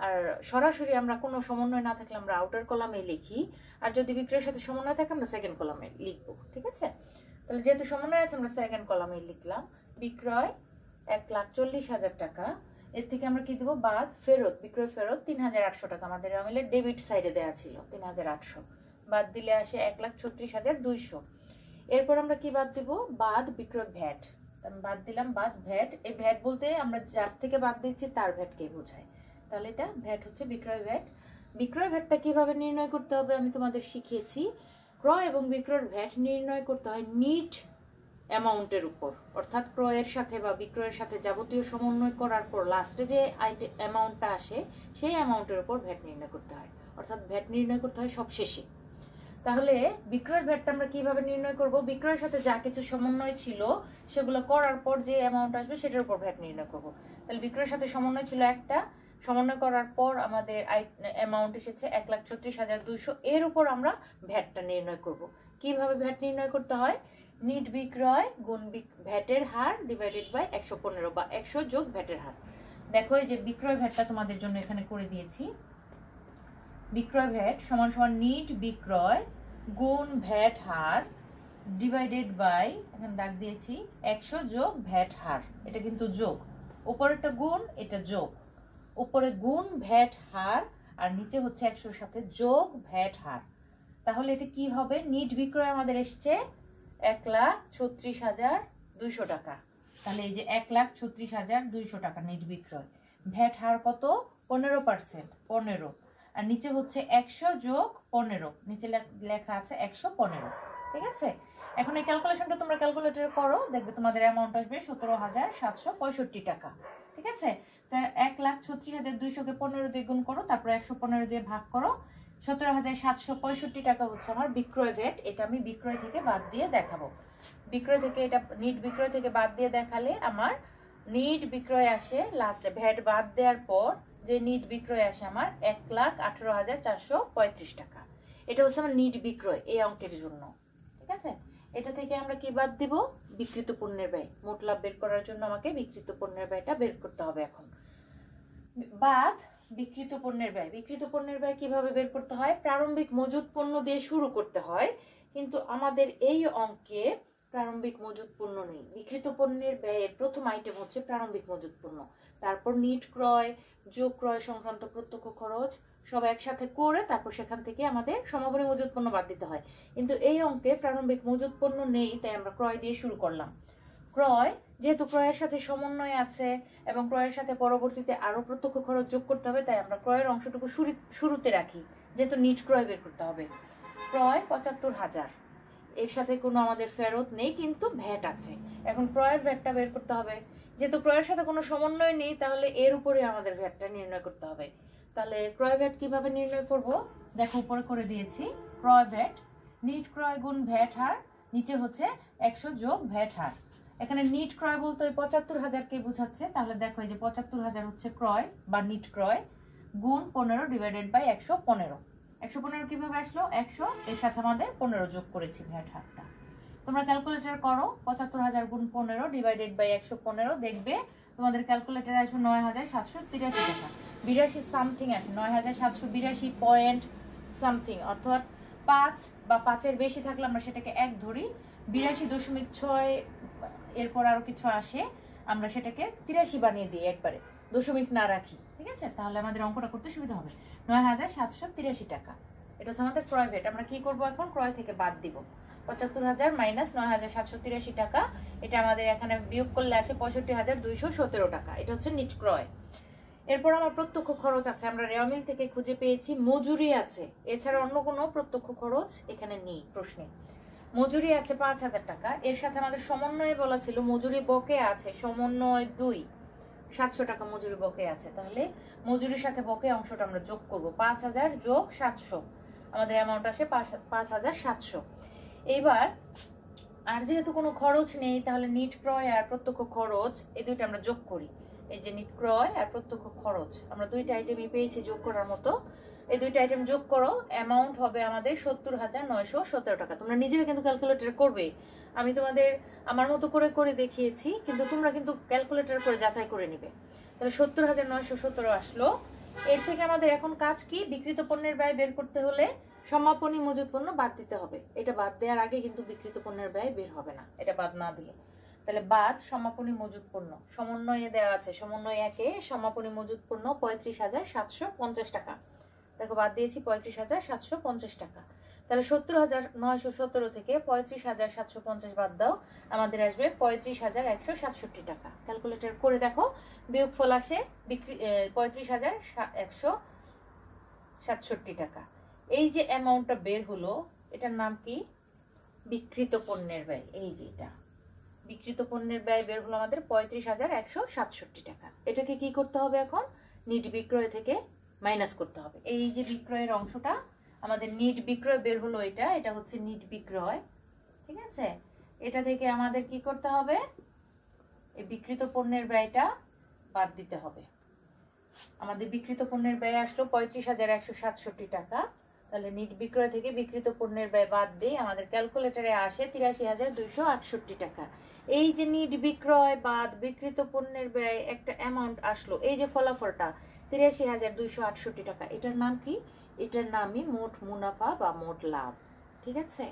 আর সরাসরি আমরা কোনো সমন্বয় না থাকলে আমরা আউটার কলামে লিখি, আর যদি বিক্রয়ের সাথে সমন্বয় থাকে আমরা সেকেন্ড কলামে লিখবো। ঠিক আছে, তাহলে যেহেতু সমন্বয় আছে আমরা সেকেন্ড কলামে লিখলাম। বিক্রয় 1,40,000 টাকা, এর থেকে আমরা কি দেবো বাদ, ফেরত, বিক্রয় ফেরত 3800 টাকা, আমাদের আমাদের ডেবিট সাইডে দেওয়া ছিল 3800, বাদ দিলে আসে 1,36,200। এরপর আমরা কি বাদ দিব, বাদ বিক্রয় ভ্যাট। বাদ দিলাম বাদ ভ্যাট। এই ভ্যাট বলতে আমরা যার থেকে বাদ দিচ্ছি তার ভ্যাটকে বোঝায়, তাহলে এটা ভ্যাট হচ্ছে বিক্রয় ভ্যাট। বিক্রয় ভ্যাটটা কিভাবে নির্ণয় করতে হবে আমি তোমাদের শিখিয়েছি। ক্রয় এবং বিক্রয়ের ভ্যাট নির্ণয় করতে হয় নিট অ্যামাউন্টের উপর, অর্থাৎ ক্রয়ের সাথে বা বিক্রয়ের সাথে যাবতীয় সমন্বয় করার পর লাস্টে যে অ্যামাউন্টটা আসে সেই অ্যামাউন্টের উপর ভ্যাট নির্ণয় করতে হয়, অর্থাৎ ভ্যাট নির্ণয় করতে হয় সব শেষে। তাহলে বিক্রয়ের ভ্যাটটা আমরা কিভাবে নির্ণয় করব, বিক্রয়ের সাথে যা কিছু সমন্বয় ছিল সেগুলো করার পর যে অ্যামাউন্ট আসবে সেটার উপর ভ্যাট নির্ণয় করব। তাহলে বিক্রয়ের সাথে সমন্বয় ছিল একটা, সমন্বয় করার পর আমাদের অ্যামাউন্ট এসেছে 1,36,200, এর উপর আমরা ভ্যাটটা নির্ণয় করব। কিভাবে ভ্যাট নির্ণয় করতে হয়, নিট বিক্রয় গুণ ভ্যাটের হার ডিভাইডেড বাই 115 বা 100 যোগ ভ্যাটের হার। দেখো এই যে বিক্রয় ভ্যাটটা তোমাদের জন্য এখানে করে দিয়েছি। বিক্রয় ভ্যাট সমান সমান নিট বিক্রয় গুণ ভ্যাট হার ডিভাইডেড বাই, এখানে দাগ দিয়েছি 100 যোগ ভ্যাট হার, এটা কিন্তু যোগ, উপরেরটা গুণ এটা যোগ, উপরে গুণ ভ্যাট হার আর নিচে হচ্ছে 100 সাথে যোগ ভ্যাট হার। তাহলে এটা কি হবে, নিট বিক্রয় আমাদের এসছে 1,36,200 টাকা। তাহলে এই যে 1,36,200 টাকা নিট বিক্রয়, ভ্যাট হার কত 15%, 15, আর নিচে হচ্ছে 100 যোগ 15, নিচে লেখা আছে 115। ঠিক আছে, এখন এই ক্যালকুলেশনটা তোমরা ক্যালকুলেটরে করো, দেখবে তোমাদের অ্যামাউন্ট আসবে 17,765 টাকা। ঠিক আছে, তার 1,36,200-কে 15 দিয়ে গুণ করো, তারপর 115 দিয়ে ভাগ করো, 17,765 টাকা হচ্ছে আমার বিক্রয় ভ্যাট। এটা আমি বিক্রয় থেকে বাদ দিয়ে দেখাবো। বিক্রয় থেকে, এটা নিট বিক্রয় থেকে বাদ দিয়ে দেখালে আমার নিট বিক্রয় আসে লাস্টে, ভ্যাট বাদ দেওয়ার পর যে নিট বিক্রয় আসে আমার 1,18,435 টাকা। এটা হচ্ছে আমার নিট বিক্রয় এই অঙ্কের জন্য। ঠিক আছে, এটা থেকে আমরা কি বাদ দিব? বিক্রিত পণ্যের ব্যয়। মোট লাভ বের করার জন্য আমাকে বিক্রিত পণ্যের ব্যয়টা বের করতে হবে। এখন বাদ বিক্রিত পণ্যের ব্যয়। বিক্রিত পণ্যের ব্যয় কিভাবে বের করতে হয়? প্রারম্ভিক মজুত পণ্য দিয়ে শুরু করতে হয়, কিন্তু আমাদের এই অঙ্কে প্রারম্ভিক মজুত পণ্য নেই। বিক্রিত পণ্যের ব্যয়ের প্রথম আইটেম হচ্ছে প্রারম্ভিক মজুত পণ্য, তারপর নিট ক্রয়, যোগ ক্রয় সংক্রান্ত প্রত্যক্ষ খরচ সব একসাথে করে তারপর সেখান থেকে আমাদের সমাপনী মজুত পণ্য বাদ দিতে হয়। কিন্তু এই অঙ্কে প্রারম্ভিক মজুত পণ্য নেই, তাই আমরা ক্রয় দিয়ে শুরু করলাম। ক্রয় যেহেতু ক্রয়ের সাথে সমন্বয় আছে এবং ক্রয়ের সাথে পরবর্তীতে আরো প্রত্যক্ষ খরচ যোগ করতে হবে, তাই আমরা ক্রয়ের অংশটুকু শুরুতে রাখি, যেহেতু নিট ক্রয় বের করতে হবে। ক্রয় 75,000, এর সাথে কোনো আমাদের ফেরত নেই, কিন্তু ভ্যাট আছে। এখন ক্রয়ের ভ্যাটটা বের করতে হবে। যেহেতু ক্রয়ের সাথে কোনো সমন্বয় নেই, তাহলে এর উপরে আমাদের ভ্যাটটা নির্ণয় করতে হবে। তাহলে ক্রয় ভ্যাট কিভাবে নির্ণয় করব? দেখো উপরে করে দিয়েছি। ক্রয় ভ্যাট নিট ক্রয় গুণ ভ্যাট হার, নিচে হচ্ছে 100 যোগ ভ্যাট হার। এখানে নিট ক্রয় বলতে ওই 75,000 কে বোঝাচ্ছে। তাহলে দেখো এই যে 75,000 হচ্ছে ক্রয় বা নিট ক্রয় গুণ 15 ডিভাইডেড বাই 115। 115 কিভাবে আসলো? 100 এর সাথে আমাদের 15 যোগ করেছি ভ্যাট হারটা। তোমরা ক্যালকুলেটর করো, 75,000 গুণ 15 ডিভাইডেড বাই 115, দেখবে তোমাদের ক্যালকুলেটরে আসবে 9,783 টাকা। 82 সামথিং আসে, 9,782 পয়েন্ট সামথিং, অর্থাৎ 5 বা 5-এর বেশি থাকলে আমরা সেটাকে 1 ধরি। 82.6 এরপর আরো কিছু আসে, আমরা সেটাকে 83 বানিয়ে দিই, একবারে দশমিক না রাখি। ঠিক আছে, তাহলে আমাদের অঙ্কটা করতে সুবিধা হবে। 9,783 টাকা, এটা হচ্ছে আমাদের ক্রয় ভ্যাট। আমরা কি করব এখন? ক্রয় থেকে বাদ দিব 75,000 মাইনাস 9,783 টাকা। এটা আমাদের এখানে বিয়োগ করলে আসে 65,217 টাকা। এটা হচ্ছে নিট ক্রয়। এরপর আমার প্রত্যক্ষ খরচ আছে, আমরা রেওয়ামিল থেকে খুঁজে পেয়েছি। মজুরি আছে, এছাড়া অন্য কোনো প্রত্যক্ষ খরচ এখানে নেই প্রশ্নে। মজুরি আছে 5,000 টাকা। এর সাথে আমাদের সমন্বয়ে বলা ছিল মজুরি বকে আছে, সমন্বয় 2, 700 টাকা মজুরি বকে আছে। তাহলে মজুরির সাথে বকে অংশটা আমরা যোগ করব। 5,000 যোগ 700, আমাদের অ্যামাউন্ট আসে 5,700। এইবার আর যেহেতু কোনো খরচ নেই, তাহলে নিট ক্রয় আর প্রত্যক্ষ খরচ এই দুইটা আমরা যোগ করি। এই যে নিট ক্রয় আর প্রত্যক্ষ খরচ, আমরা দুইটা আইটেমই পেয়েছি যোগ করার মতো। এই দুইটা আইটেম যোগ করো, অ্যামাউন্ট হবে আমাদের 70,917 টাকা। তোমরা নিজেরা কিন্তু ক্যালকুলেটর করবে, আমি তোমাদের আমার মতো করে করে দেখিয়েছি, কিন্তু তোমরা কিন্তু ক্যালকুলেটর করে যাচাই করে নিবে। তাহলে 70,917 আসলো। এর থেকে আমাদের এখন কাজ কি? বিক্রিত পণ্যের ব্যয় বের করতে হলে সমাপনী মজুত পণ্য বাদ দিতে হবে। এটা বাদ দেওয়ার আগে কিন্তু বিক্রিত পণ্যের ব্যয় বের হবে না, এটা বাদ না দিলে। তাহলে বাদ সমাপনী মজুত পণ্য, সমন্বয়ে দেওয়া আছে, সমন্বয় 1-এ সমাপনী মজুত পণ্য 35,750 টাকা। দেখো বাদ দিয়েছি 35,750 টাকা। তাহলে 70,917 থেকে 35,750 বাদ দাও, আমাদের আসবে 35,167 টাকা। ক্যালকুলেটর করে দেখো, বিয়োগফল আসে 35,167 টাকা। এই যে অ্যামাউন্টটা বের হলো, এটার নাম কি? বিক্রিত পণ্যের ব্যয়। এই যে এটা বিক্রিত পণ্যের ব্যয় বের হলো আমাদের 35,167 টাকা। এটাকে কি করতে হবে? এখন নিট বিক্রয় থেকে মাইনাস করতে হবে। এই যে বিক্রয়ের অংশটা আমাদের নিট বিক্রয় বের হলো, এটা হচ্ছে নিট বিক্রয়। ঠিক আছে, এটা থেকে আমাদের কি করতে হবে? এই বিক্রিত পণ্যের ব্যয়টা বাদ দিতে হবে। আমাদের বিক্রিত পণ্যের ব্যয় আসলো 35,167 টাকা। তাহলে নিট বিক্রয় থেকে বিক্রিত পণ্যের ব্যয় বাদ দিয়ে আমাদের ক্যালকুলেটরে আসে 83,268 টাকা। এই যে নিট বিক্রয় বাদ বিক্রিত পণ্যের ব্যয় একটা অ্যামাউন্ট আসলো, এই যে ফলাফলটা 83,268 টাকা, এটার নাম কি? এটার নামই মোট মুনাফা বা মোট লাভ। ঠিক আছে,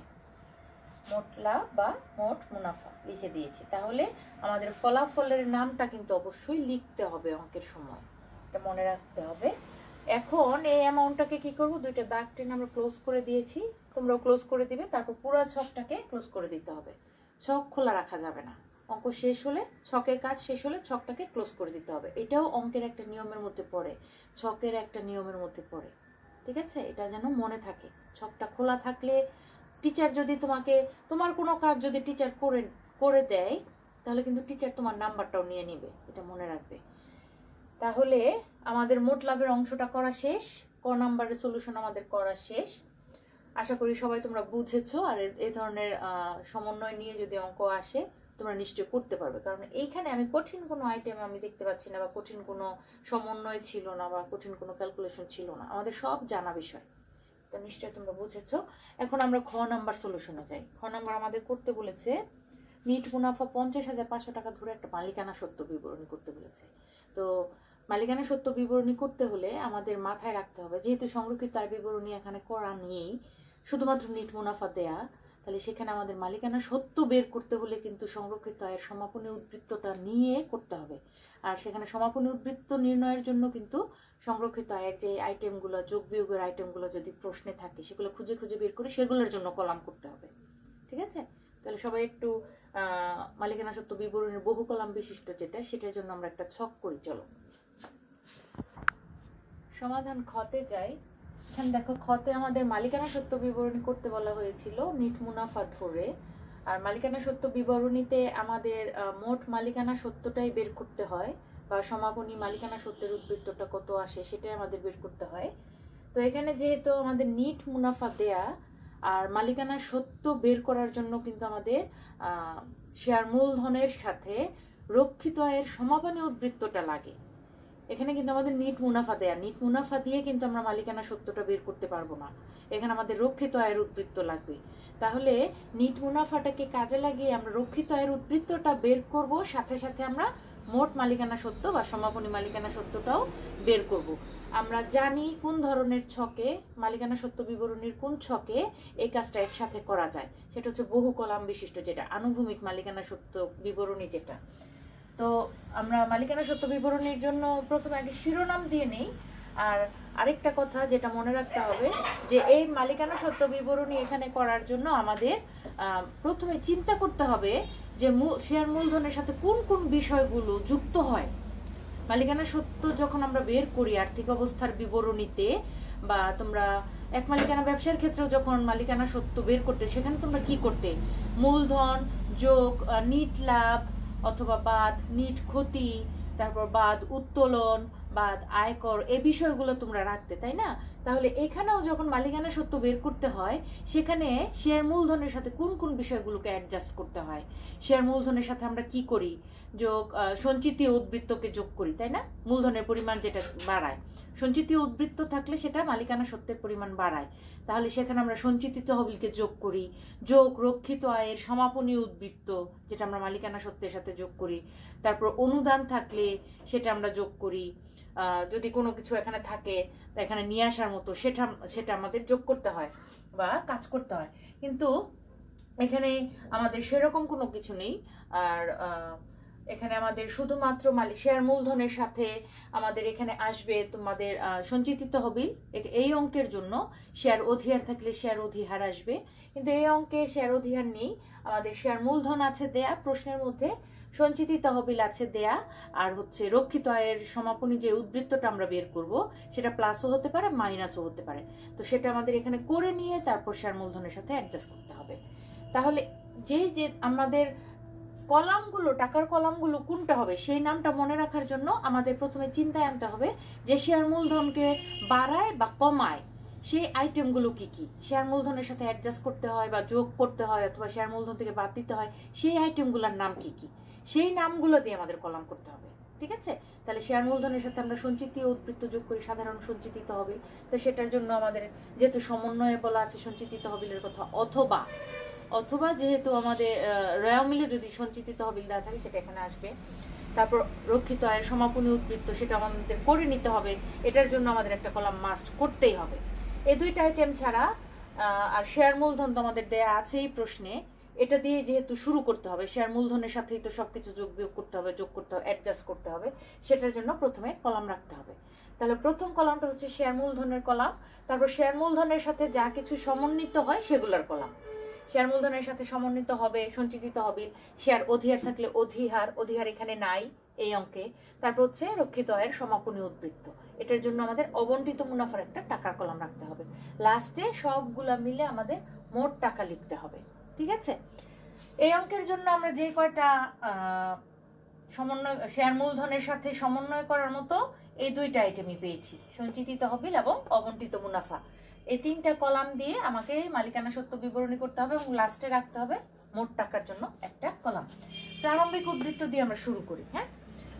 মোট লাভ বা মোট মুনাফা লিখে দিয়েছি। তাহলে আমাদের ফলাফলের নামটা কিন্তু অবশ্যই লিখতে হবে অঙ্কের সময়, এটা মনে রাখতে হবে। এখন এই অ্যামাউন্টটাকে কি করব? দুইটা দাগ টেনে আমরা ক্লোজ করে দিয়েছি, তোমরাও ক্লোজ করে দিবে। তারপর পুরো ছকটাকে ক্লোজ করে দিতে হবে, ছক খোলা রাখা যাবে না। অঙ্ক শেষ হলে, ছকের কাজ শেষ হলে ছকটাকে ক্লোজ করে দিতে হবে। এটাও অঙ্কের একটা নিয়মের মধ্যে পড়ে, ছকের একটা নিয়মের মধ্যে পড়ে। ঠিক আছে, এটা যেন মনে থাকে। ছকটা খোলা থাকলে টিচার যদি তোমার কোনো কাজ যদি টিচার করে দেয়, তাহলে কিন্তু টিচার তোমার নাম্বারটাও নিয়ে নেবে, এটা মনে রাখবে। তাহলে আমাদের মোট লাভের অংশটা করা শেষ, ক নাম্বারের সলিউশন আমাদের করা শেষ। আশা করি সবাই তোমরা বুঝেছো। আর এই ধরনের সমন্বয় নিয়ে যদি অঙ্ক আসে, তোমরা নিশ্চয়ই করতে পারবে, কারণ এইখানে আমি কঠিন কোনো আইটেম আমি দেখতে পাচ্ছি না, বা কঠিন কোনো সমন্বয় ছিল না, বা কঠিন কোনো ক্যালকুলেশন ছিল না, আমাদের সব জানা বিষয়। তো নিশ্চয়ই তোমরা বুঝেছো। এখন আমরা খ নাম্বার সলিউশনে যাই। খ নাম্বার আমাদের করতে বলেছে নিট মুনাফা 50,500 টাকা ধরে একটা মালিকানা সত্ত্ব বিবরণী করতে বলেছে। তো মালিকানা সত্ত্ব বিবরণী করতে হলে আমাদের মাথায় রাখতে হবে, যেহেতু সংরক্ষিত আয় বিবরণী এখানে করা নিয়েই শুধুমাত্র নিট মুনাফা দেয়া, তাহলে সেখানে আমাদের মালিকানা সত্ত্ব বের করতে হলে কিন্তু সংরক্ষিত আয়ের সমাপনী উদ্বৃত্তটা নিয়ে করতে হবে। আর সেখানে সমাপনী উদ্বৃত্ত নির্ণয়ের জন্য কিন্তু সংরক্ষিত আয়ের যে আইটেমগুলো, যোগ বিয়োগের আইটেমগুলো যদি প্রশ্নে থাকে সেগুলো খুঁজে খুঁজে বের করে সেগুলোর জন্য কলাম করতে হবে। ঠিক আছে? তাহলে সবাই একটু মালিকানা সত্ত্ব বিবরণীর বহু কলাম বিশিষ্ট যেটা, সেটার জন্য আমরা একটা ছক করি। চলো সমাধান খতে যাই। এখানে দেখো, খতে আমাদের মালিকানা সত্ত্ব বিবরণী করতে বলা হয়েছিল নিট মুনাফা ধরে। আর মালিকানা সত্ত্ব বিবরণীতে আমাদের মোট মালিকানা সত্ত্বটাই বের করতে হয়, বা সমাপনী মালিকানা সত্ত্বের উদ্বৃত্তটা কত আসে সেটাই আমাদের বের করতে হয়। তো এখানে যেহেতু আমাদের নিট মুনাফা দেয়া, আর মালিকানা সত্ত্ব বের করার জন্য কিন্তু আমাদের শেয়ার মূলধনের সাথে রক্ষিত আয়ের সমাপনী উদ্বৃত্তটা লাগে। এখানে কিন্তু আমাদের নিট মুনাফা দেয়া, নিট মুনাফা দিয়ে কিন্তু আমরা মালিকানা সত্ত্বটা বের করতে পারবো না, এখানে আমাদের রক্ষিত আয়ের উদ্বৃত্ত লাগবে। তাহলে নিট মুনাফাটাকে কাজে লাগিয়ে আমরা রক্ষিত আয়ের উদ্বৃত্তটা বের করব, সাথে সাথে আমরা মোট মালিকানা সত্ত্ব বা সমাপনী মালিকানা সত্ত্বটাও বের করব। আমরা জানি কোন ধরনের ছকে, মালিকানা সত্ত্ব বিবরণীর কোন ছকে এই কাজটা একসাথে করা যায়, সেটা হচ্ছে বহু কলাম বিশিষ্ট, যেটা আনুভূমিক মালিকানা সত্ত্ব বিবরণী যেটা। তো আমরা মালিকানা সত্ত্ব বিবরণীর জন্য প্রথমে আগে শিরোনাম দিয়ে নেই। আর আরেকটা কথা যেটা মনে রাখতে হবে, যে এই মালিকানা সত্ত্ব বিবরণী এখানে করার জন্য আমাদের প্রথমে চিন্তা করতে হবে যে শেয়ার মূলধনের সাথে কোন কোন বিষয়গুলো যুক্ত হয়। মালিকানা সত্ত্ব যখন আমরা বের করি আর্থিক অবস্থার বিবরণীতে, বা তোমরা এক মালিকানা ব্যবসার ক্ষেত্রেও যখন মালিকানা সত্ত্ব বের করতে, সেখানে তোমরা কি করতে, মূলধন যোগ নিট লাভ অথবা বাদ নিট ক্ষতি, তারপর বাদ উত্তোলন, বাদ আয়কর, এই বিষয়গুলো তোমরা রাখতে, তাই না? তাহলে এখানেও যখন মালিকানা সত্ত্ব বের করতে হয়, সেখানে শেয়ার মূলধনের সাথে কোন কোন বিষয়গুলোকে অ্যাডজাস্ট করতে হয়। শেয়ার মূলধনের সাথে আমরা কি করি, যোগ সঞ্চিতি উদ্বৃত্তকে যোগ করি, তাই না? মূলধনের পরিমাণ যেটা বাড়ায়, সঞ্চিতি উদ্বৃত্ত থাকলে সেটা মালিকানা সত্ত্বের পরিমাণ বাড়ায়, তাহলে সেখানে আমরা সঞ্চিতি তহবিলকে যোগ করি, যোগ রক্ষিত আয়ের সমাপনী উদ্বৃত্ত যেটা আমরা মালিকানা সত্ত্বের সাথে যোগ করি। তারপর অনুদান থাকলে সেটা আমরা যোগ করি, যদি কোনো কিছু এখানে থাকে এখানে নিয়ে আসার মতো, সেটা আমাদের যোগ করতে হয় বা কাজ করতে হয়। কিন্তু এখানে আমাদের সেরকম কোনো কিছু নেই। আর এখানে আমাদের শুধুমাত্র শেয়ার মূলধনের সাথে আমাদের এখানে আসবে তোমাদের সঞ্চিত তহবিল। এই অঙ্কের জন্য শেয়ার অধিহার থাকলে শেয়ার অধিহার আসবে, কিন্তু এই অঙ্কে শেয়ার অধিহার নেই, আমাদের শেয়ার মূলধন আছে দেয়া প্রশ্নের মধ্যে, সঞ্চিত তহবিল আছে দেয়া, আর হচ্ছে রক্ষিত আয়ের সমাপনী যে উদ্বৃত্তটা আমরা বের করব সেটা প্লাসও হতে পারে মাইনাসও হতে পারে। তো সেটা আমাদের এখানে করে নিয়ে তারপর শেয়ার মূলধনের সাথে অ্যাডজাস্ট করতে হবে। তাহলে যে আমাদের কলামগুলো, টাকার কলামগুলো কোনটা হবে সেই নামটা মনে রাখার জন্য আমাদের প্রথমে চিন্তায় আনতে হবে যে শেয়ার মূলধনকে বাড়ায় বা কমায় সেই আইটেমগুলো কি কি, শেয়ার মূলধনের সাথে অ্যাডজাস্ট করতে হয় বা যোগ করতে হয় অথবা শেয়ার মূলধন থেকে বাদ দিতে হয়, সেই আইটেমগুলোর নাম কি কি, সেই নামগুলো দিয়ে আমাদের কলাম করতে হবে। ঠিক আছে? তাহলে শেয়ার মূলধনের সাথে আমরা সঞ্চিতি উদ্বৃত্ত যোগ করি, সাধারণ সঞ্চিতি তহবিল। তো সেটার জন্য আমাদের যেহেতু সমন্বয়ে বলা আছে সঞ্চিতি তহবিলের কথা, অথবা যেহেতু আমাদের রেওয়া মিলে যদি সঞ্চিত তহবিল দেওয়া থাকে সেটা এখানে আসবে। তারপর রক্ষিত আয়ের সমাপনী উদ্বৃত্ত সেটা আমাদের করে নিতে হবে, এটার জন্য আমাদের একটা কলাম মাস্ট করতেই হবে। এই দুইটা আইটেম ছাড়া আর শেয়ার মূলধন তো আমাদের দেয়া আছেই প্রশ্নে, এটা দিয়ে যেহেতু শুরু করতে হবে, শেয়ার মূলধনের সাথেই তো সবকিছু যোগ বিয়োগ করতে হবে, যোগ করতে হবে, অ্যাডজাস্ট করতে হবে, সেটার জন্য প্রথমে কলাম রাখতে হবে। তাহলে প্রথম কলামটা হচ্ছে শেয়ার মূলধনের কলাম, তারপর শেয়ার মূলধনের সাথে যা কিছু সমন্বিত হয় সেগুলোর কলাম। শেয়ার মূলধনের সাথে সমন্বিত হবে সঞ্চিত তহবিল, শেয়ার অধিহার থাকলে অধিহার এখানে নাই এই অঙ্কে, তারপর হচ্ছে রক্ষিত আয়ের সমাপনী উদ্বৃত্ত, এটার জন্য আমাদের অবন্টিত মুনাফার একটা টাকার কলাম রাখতে হবে। লাস্টে সবগুলা মিলে আমাদের মোট টাকা লিখতে হবে। ঠিক আছে? এই অঙ্কের জন্য আমরা যে কয়টা সমন্বয়, শেয়ার মূলধনের সাথে সমন্বয় করার মতো এই দুইটা আইটেমই পেয়েছি, সঞ্চিত তহবিল এবং অবন্টিত মুনাফা। এই তিনটা কলাম দিয়ে আমাকে মালিকানা সত্ত্ব বিবরণী করতে হবে এবং লাস্টে রাখতে হবে মোট টাকার জন্য একটা কলাম। প্রারম্ভিক উদ্ধৃত দিয়ে আমরা শুরু করি। হ্যাঁ,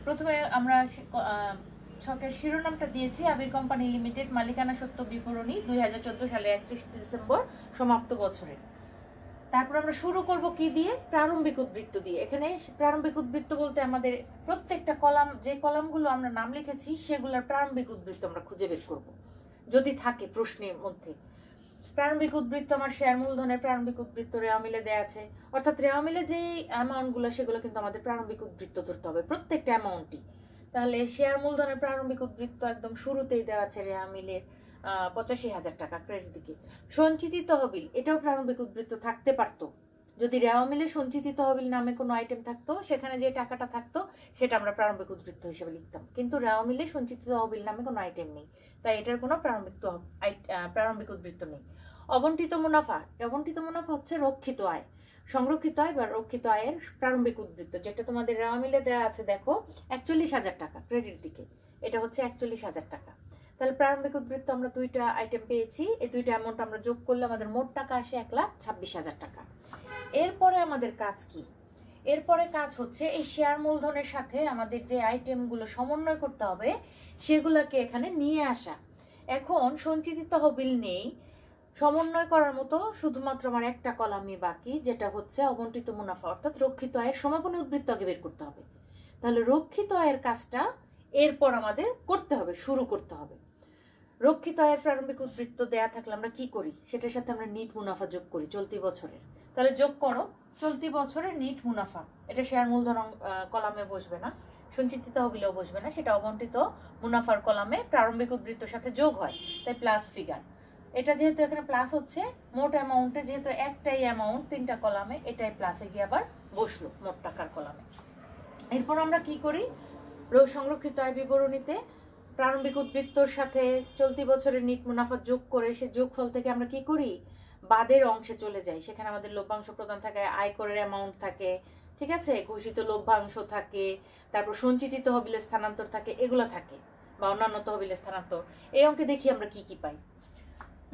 প্রথমে আমরা ছকের শিরোনামটা দিয়েছি আবির কোম্পানি লিমিটেড, মালিকানা সত্ত্ব বিবরণী 2014 সালের 31 ডিসেম্বর সমাপ্ত বছরের। তারপর আমরা শুরু করব কি দিয়ে? প্রারম্ভিক উদ্ধৃত দিয়ে। এখানে প্রারম্ভিক উদ্ধৃত বলতে আমাদের প্রত্যেকটা কলাম, যে কলামগুলো আমরা নাম লিখেছি সেগুলোর প্রারম্ভিক উদ্ধৃত আমরা খুঁজে বের করব যদি থাকে প্রশ্নের মধ্যে। প্রারম্ভিক উদ্ধৃত আমার শেয়ার মূলধনের প্রারম্ভিক উদ্ধৃত রেওয়া মিলে দেয়া আছে, অর্থাৎ রেওয়া মিলে যে অ্যামাউন্টগুলো সেগুলো কিন্তু আমাদের প্রারম্ভিক উদ্ধৃত ধরতে হবে প্রত্যেকটা অ্যামাউন্টই। তাহলে শেয়ার মূলধনের প্রারম্ভিক উদ্ধৃত একদম শুরুতেই দেওয়া আছে রেওয়া মিলের 85,000 টাকা ক্রেডিট দিকে। সঞ্চিত তহবিল, এটাও প্রারম্ভিক উদ্ধৃত থাকতে পারতো যদি রেওয়া মিলে সঞ্চিত তহবিল নামে কোনো আইটেম থাকতো, সেখানে যে টাকাটা থাকতো সেটা আমরা প্রারম্ভিক উদ্ধৃত হিসেবে লিখতাম। কিন্তু রেওয়া মিলে সঞ্চিত তহবিল নামে কোনো আইটেম নেই, তাই এটার কোনো প্রারম্ভিক উদ্ধৃত নেই। অবন্টিত মুনাফা, অবন্টিত মুনাফা হচ্ছে রক্ষিত আয়, সংরক্ষিত আয় বা রক্ষিত আয়ের প্রারম্ভিক উদ্ধৃত, যেটা তোমাদের রেওয়া মিলে দেওয়া আছে দেখো 41,000 টাকা ক্রেডিট দিকে, এটা হচ্ছে 41,000 টাকা। তাহলে প্রারম্ভিক উদ্ধৃত আমরা দুইটা আইটেম পেয়েছি, এই দুইটা অ্যামাউন্ট আমরা যোগ করলে আমাদের মোট টাকা আসে 1,26,000 টাকা। এরপরে আমাদের কাজ কি? এরপরে কাজ হচ্ছে এই শেয়ার মূলধনের সাথে আমাদের যে আইটেমগুলো সমন্বয় করতে হবে সেগুলোকে এখানে নিয়ে আসা। এখন সঞ্চিত তহবিল নেই, সমন্বয় করার মতো শুধুমাত্র আমার একটা কলামই বাকি, যেটা হচ্ছে অবন্টিত মুনাফা, অর্থাৎ রক্ষিত আয়ের সমাপনী উদ্ধৃত আগে বের করতে হবে। তাহলে রক্ষিত আয়ের কাজটা এরপর আমাদের করতে হবে, শুরু করতে হবে। রক্ষিত আয়ের প্রারম্ভিক উদ্ধৃত দেয়া থাকলে আমরা কি করি? সেটার সাথে আমরা নিট মুনাফা যোগ করি চলতি বছরের। তাহলে যোগ করো চলতি বছরের নিট মুনাফা, এটা শেয়ার মূলধন কলামে বসবে না, সঞ্চিত তহবিলেও বসবে না, সেটা অবন্টিত মুনাফার কলামে প্রারম্ভিক উদ্ধৃতর সাথে যোগ হয়, তাই প্লাস ফিগার। এটা যেহেতু এখানে প্লাস হচ্ছে, মোট অ্যামাউন্টে যেহেতু একটাই অ্যামাউন্ট তিনটা কলামে, এটাই প্লাসে গিয়ে আবার বসলো মোট টাকার কলামে। এরপর আমরা কি করি? সংরক্ষিত আয় বিবরণীতে প্রারম্ভিক উদ্ধৃতর সাথে চলতি বছরের নিট মুনাফা যোগ করে সে যোগফল থেকে আমরা কি করি? বাদের অংশে চলে যাই। সেখানে আমাদের লভ্যাংশ প্রদান থাকে, আয়করের অ্যামাউন্ট থাকে, ঠিক আছে, ঘোষিত লভ্যাংশ থাকে, তারপর সঞ্চিত তহবিলের স্থানান্তর থাকে, এগুলো থাকে, বা অন্যান্য তহবিলের স্থানান্তর। এই অঙ্কে দেখি আমরা কি কি পাই।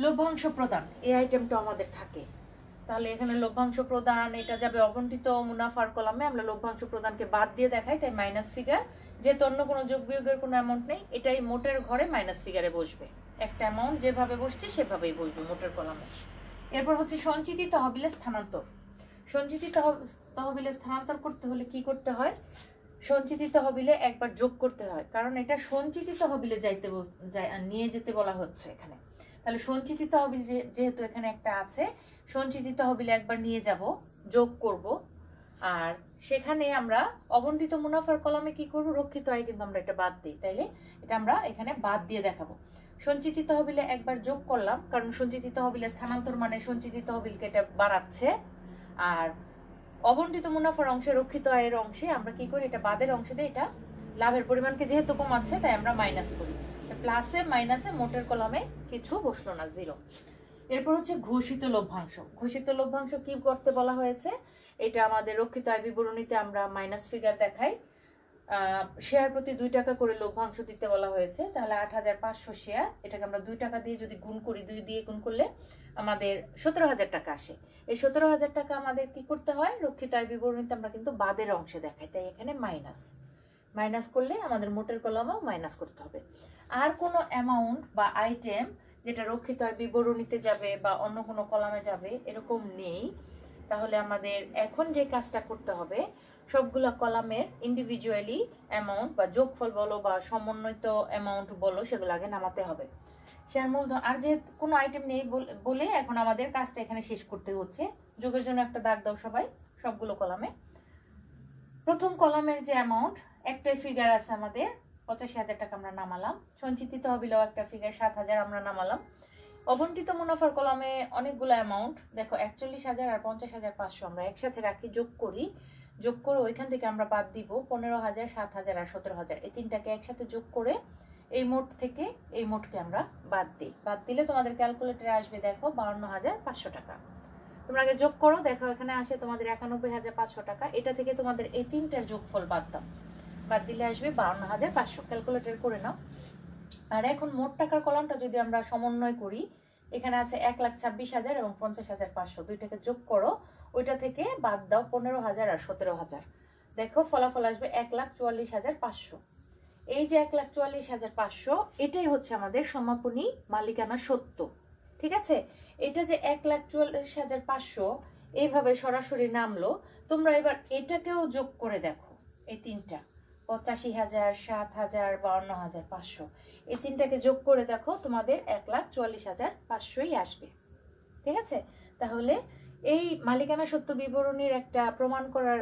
লভ্যাংশ প্রদান, এই আইটেমটা আমাদের থাকে। তাহলে এখানে লভ্যাংশ প্রদান, এটা যাবে অবন্টিত মুনাফার কলামে, আমরা লভ্যাংশ প্রদানকে বাদ দিয়ে দেখাই, তাই মাইনাস ফিগার। যেহেতু অন্য কোনো যোগ বিয়োগের কোনো অ্যামাউন্ট নেই, এটাই মোটের ঘরে মাইনাস ফিগারে বসবে। একটা অ্যামাউন্ট যেভাবে বসছে সেভাবেই বসবে মোটের কলামে। এরপর হচ্ছে সঞ্চিত তহবিলের স্থানান্তর। সঞ্চিত তহবিলে স্থানান্তর করতে হলে কি করতে হয়? সঞ্চিত তহবিলে একবার যোগ করতে হয়, কারণ এটা সঞ্চিত তহবিলে নিয়ে যেতে বলা হচ্ছে এখানে। তাহলে সঞ্চিত তহবিল যেহেতু এখানে একটা আছে, সঞ্চিত তহবিলে একবার নিয়ে যাব, যোগ করব। আর সেখানে আমরা অবন্টিত মুনাফার কলামে কি করব? রক্ষিত আয় কিন্তু আমরা এটা বাদ দিই, তাইলে এটা আমরা এখানে বাদ দিয়ে দেখাবো। সঞ্চিত তহবিলে একবার যোগ করলাম, কারণ সঞ্চিত তহবিলে স্থানান্তর মানে সঞ্চিত তহবিলকে এটা বাড়াচ্ছে। আর অবন্টিত মুনাফার অংশে, রক্ষিত আয়ের অংশে আমরা কি করি? এটা বাদের অংশে দিয়ে এটা লাভের পরিমাণকে যেহেতু কমাচ্ছে তাই আমরা মাইনাস করি। প্লাসে মাইনাসে মোটের কলামে কিছু বসলো না, জিরো। এরপর হচ্ছে ঘোষিত লভ্যাংশ। ঘোষিত লভ্যাংশ কি করতে বলা হয়েছে? এটা আমাদের রক্ষিত আয় বিবরণীতে আমরা মাইনাস ফিগার দেখাই। শেয়ার প্রতি 2 টাকা করে লভ্যাংশ দিতে বলা হয়েছে। তাহলে 8,500 শেয়ার, এটাকে আমরা 2 টাকা দিয়ে যদি গুণ করি, 2 দিয়ে গুণ করলে আমাদের 17,000 টাকা আসে। এই 17,000 টাকা আমাদের কি করতে হয়? রক্ষিত আয় বিবরণীতে আমরা কিন্তু বাদের অংশে দেখাই, তাই এখানে মাইনাস। মাইনাস করলে আমাদের মোটের কলামেও মাইনাস করতে হবে। আর কোনো অ্যামাউন্ট বা আইটেম যেটা রক্ষিত আয় বিবরণীতে যাবে বা অন্য কোনো কলামে যাবে এরকম নেই। তাহলে আমাদের এখন যে কাজটা করতে হবে, সবগুলো কলামের ইন্ডিভিজুয়ালি অ্যামাউন্ট বা যোগফল বলো বা সমন্বিত অ্যামাউন্ট বলো, সেগুলো আগে নামাতে হবে। শেয়ার মূলধন আর যে কোনো আইটেম নেই বলে এখন আমাদের কাজটা এখানে শেষ করতে হচ্ছে। যোগের জন্য একটা দাগ দাও সবাই সবগুলো কলামে। প্রথম কলামের যে অ্যামাউন্ট, একটাই ফিগার আছে আমাদের 85,000 টাকা আমরা নামালাম। সঞ্চিত তহবিলেও একটা ফিগার 7,000 আমরা নামালাম। অবন্টিত মুনাফার কলামে অনেকগুলো অ্যামাউন্ট দেখো, 41,000 আর 50,500 আমরা একসাথে রাখি, যোগ করি। যোগ করে ওইখান থেকে আমরা বাদ দিব 15,000, 7,000 আর 17,000, এই তিনটাকে একসাথে যোগ করে এই মোট থেকে এই মোটকে আমরা বাদ দিই। বাদ দিলে তোমাদের ক্যালকুলেটরে আসবে দেখো 52,500 টাকা। তোমরা আগে যোগ করো, দেখো এখানে আসে তোমাদের 91,500 টাকা। এটা থেকে তোমাদের এই তিনটার যোগফল বাদ দাও, বাদ দিলে আসবে 52,500। ক্যালকুলেটর করে নাও। আর এখন মোট টাকার কলামটা যদি আমরা সমন্বয় করি, এখানে আছে 1,26,000 এবং 50,500, দুইটাকে যোগ করো, ওইটা থেকে বাদ দাও 15,000 আর 17,000, দেখো ফলাফল আসবে 1,44,500। এই যে 1,44,500 এটাই হচ্ছে আমাদের সমাপনী মালিকানা সত্ত্ব, ঠিক আছে। এটা যে 1,44,500 এইভাবে সরাসরি নামলো, তোমরা এবার এটাকেও যোগ করে দেখো, এই তিনটা 85,000, 7,000, 52,500, এই তিনটাকে যোগ করে দেখো, তোমাদের 1,44,500ই আসবে, ঠিক আছে। তাহলে এই মালিকানা সত্ত্ব বিবরণীর একটা প্রমাণ করার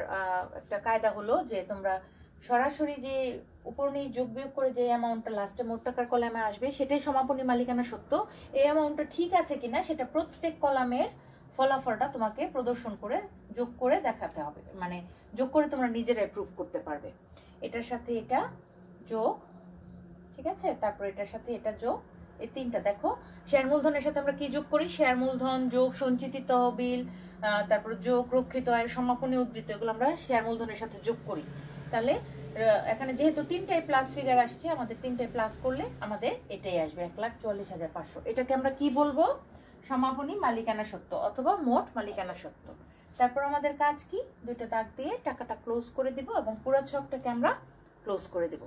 একটা কায়দা হলো যে তোমরা সরাসরি যে উপরনি যোগ বিয়োগ করে যে অ্যামাউন্টটা লাস্টে মোট টাকার কলামে আসবে সেটাই সমাপনী মালিকানা সত্ত্ব। এই অ্যামাউন্টটা ঠিক আছে কিনা সেটা প্রত্যেক কলামের ফলাফলটা তোমাকে প্রদর্শন করে যোগ করে দেখাতে হবে, মানে যোগ করে তোমরা নিজেরাই প্রুভ করতে পারবে। এটার সাথে এটা যোগ, ঠিক আছে, তারপর এটার সাথে এটা যোগ, এই তিনটা দেখো। শেয়ার মূলধনের সাথে আমরা কি যোগ করি? শেয়ার মূলধন যোগ সঞ্চিত তহবিল, তারপর যোগ রক্ষিত আয়ের সমাপনী উদ্ধৃত, এগুলো আমরা শেয়ার মূলধনের সাথে যোগ করি। তাহলে এখানে যেহেতু তিনটাই প্লাস ফিগার আসছে, আমাদের তিনটাই প্লাস করলে আমাদের এটাই আসবে 1,44,500। এটাকে আমরা কি বলবো? সমাপনী মালিকানা সত্ত্ব অথবা মোট মালিকানা সত্ত্ব। তারপর আমাদের কাজ কি? দুইটা দাগ দিয়ে টাকাটা ক্লোজ করে দিব এবং পুরো ছকটাকে আমরা ক্লোজ করে দেব।